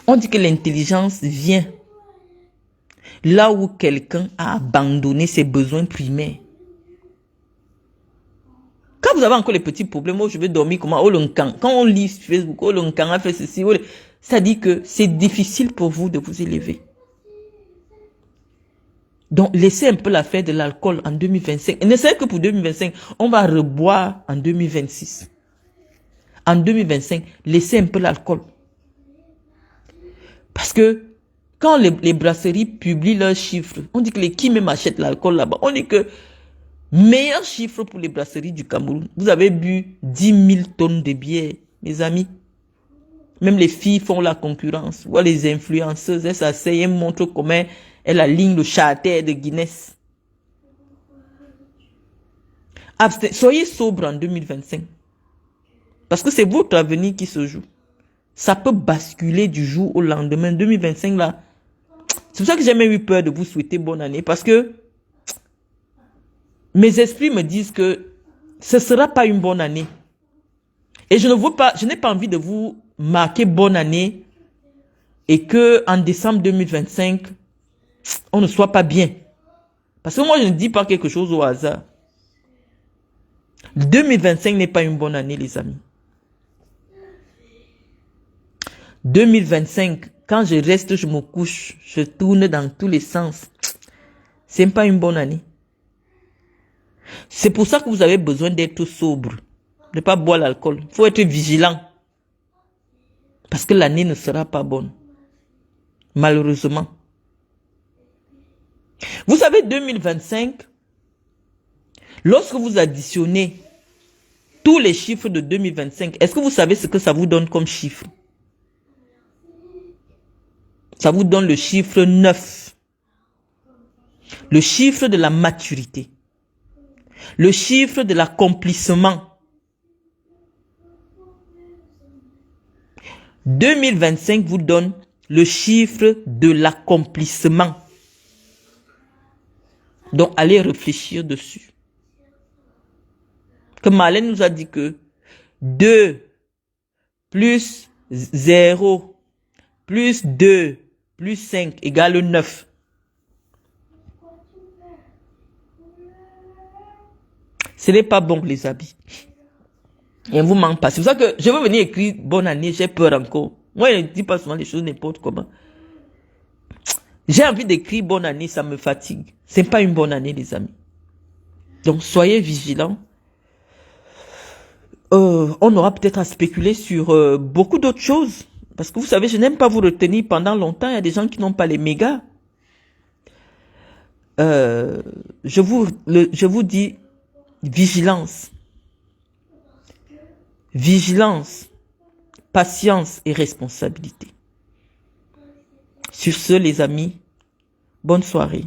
On dit que l'intelligence vient là où quelqu'un a abandonné ses besoins primaires. Quand vous avez encore les petits problèmes, oh, je vais dormir comment, oh, quand on lit sur Facebook, oh, l'oncan a fait ceci, oh, ça dit que c'est difficile pour vous de vous élever. Donc, laissez un peu l'affaire de l'alcool en 2025. Et ne serait que pour 2025, on va reboire en 2026. En 2025, laissez un peu l'alcool. Parce que quand les brasseries publient leurs chiffres, on dit que qui même achètent l'alcool là-bas, on dit que meilleur chiffre pour les brasseries du Cameroun, vous avez bu 10 000 tonnes de bière, mes amis. Même les filles font la concurrence. Ou les influenceuses, elles s'asseyent, elles montrent comment elles alignent le charter de Guinness. Soyez sobre en 2025. Parce que c'est votre avenir qui se joue. Ça peut basculer du jour au lendemain. 2025 là, c'est pour ça que j'ai même eu peur de vous souhaiter bonne année. Parce que mes esprits me disent que ce ne sera pas une bonne année. Et je n'ai pas envie de vous marquer bonne année et que en décembre 2025, on ne soit pas bien. Parce que moi, je ne dis pas quelque chose au hasard. 2025 n'est pas une bonne année, les amis. 2025, quand je reste, je me couche, je tourne dans tous les sens. C'est pas une bonne année. C'est pour ça que vous avez besoin d'être sobre. De ne pas boire l'alcool. Il faut être vigilant. Parce que l'année ne sera pas bonne. Malheureusement. Vous savez, 2025, lorsque vous additionnez tous les chiffres de 2025. Est-ce que vous savez ce que ça vous donne comme chiffre? Ça vous donne le chiffre 9. Le chiffre de la maturité. Le chiffre de l'accomplissement. 2025 vous donne le chiffre de l'accomplissement. Donc, allez réfléchir dessus. Que Marlène nous a dit que 2 plus 0 plus 2 plus 5 égale 9. Ce n'est pas bon, les amis. Et on vous manque pas. C'est pour ça que je veux venir écrire bonne année, j'ai peur encore. Moi, je ne dis pas souvent les choses n'importe comment. J'ai envie d'écrire bonne année, ça me fatigue. C'est pas une bonne année, les amis. Donc, soyez vigilants. On aura peut-être à spéculer sur beaucoup d'autres choses. Parce que vous savez, je n'aime pas vous retenir pendant longtemps. Il y a des gens qui n'ont pas les mégas. Je vous dis vigilance. Vigilance, patience et responsabilité. Sur ce, les amis, bonne soirée.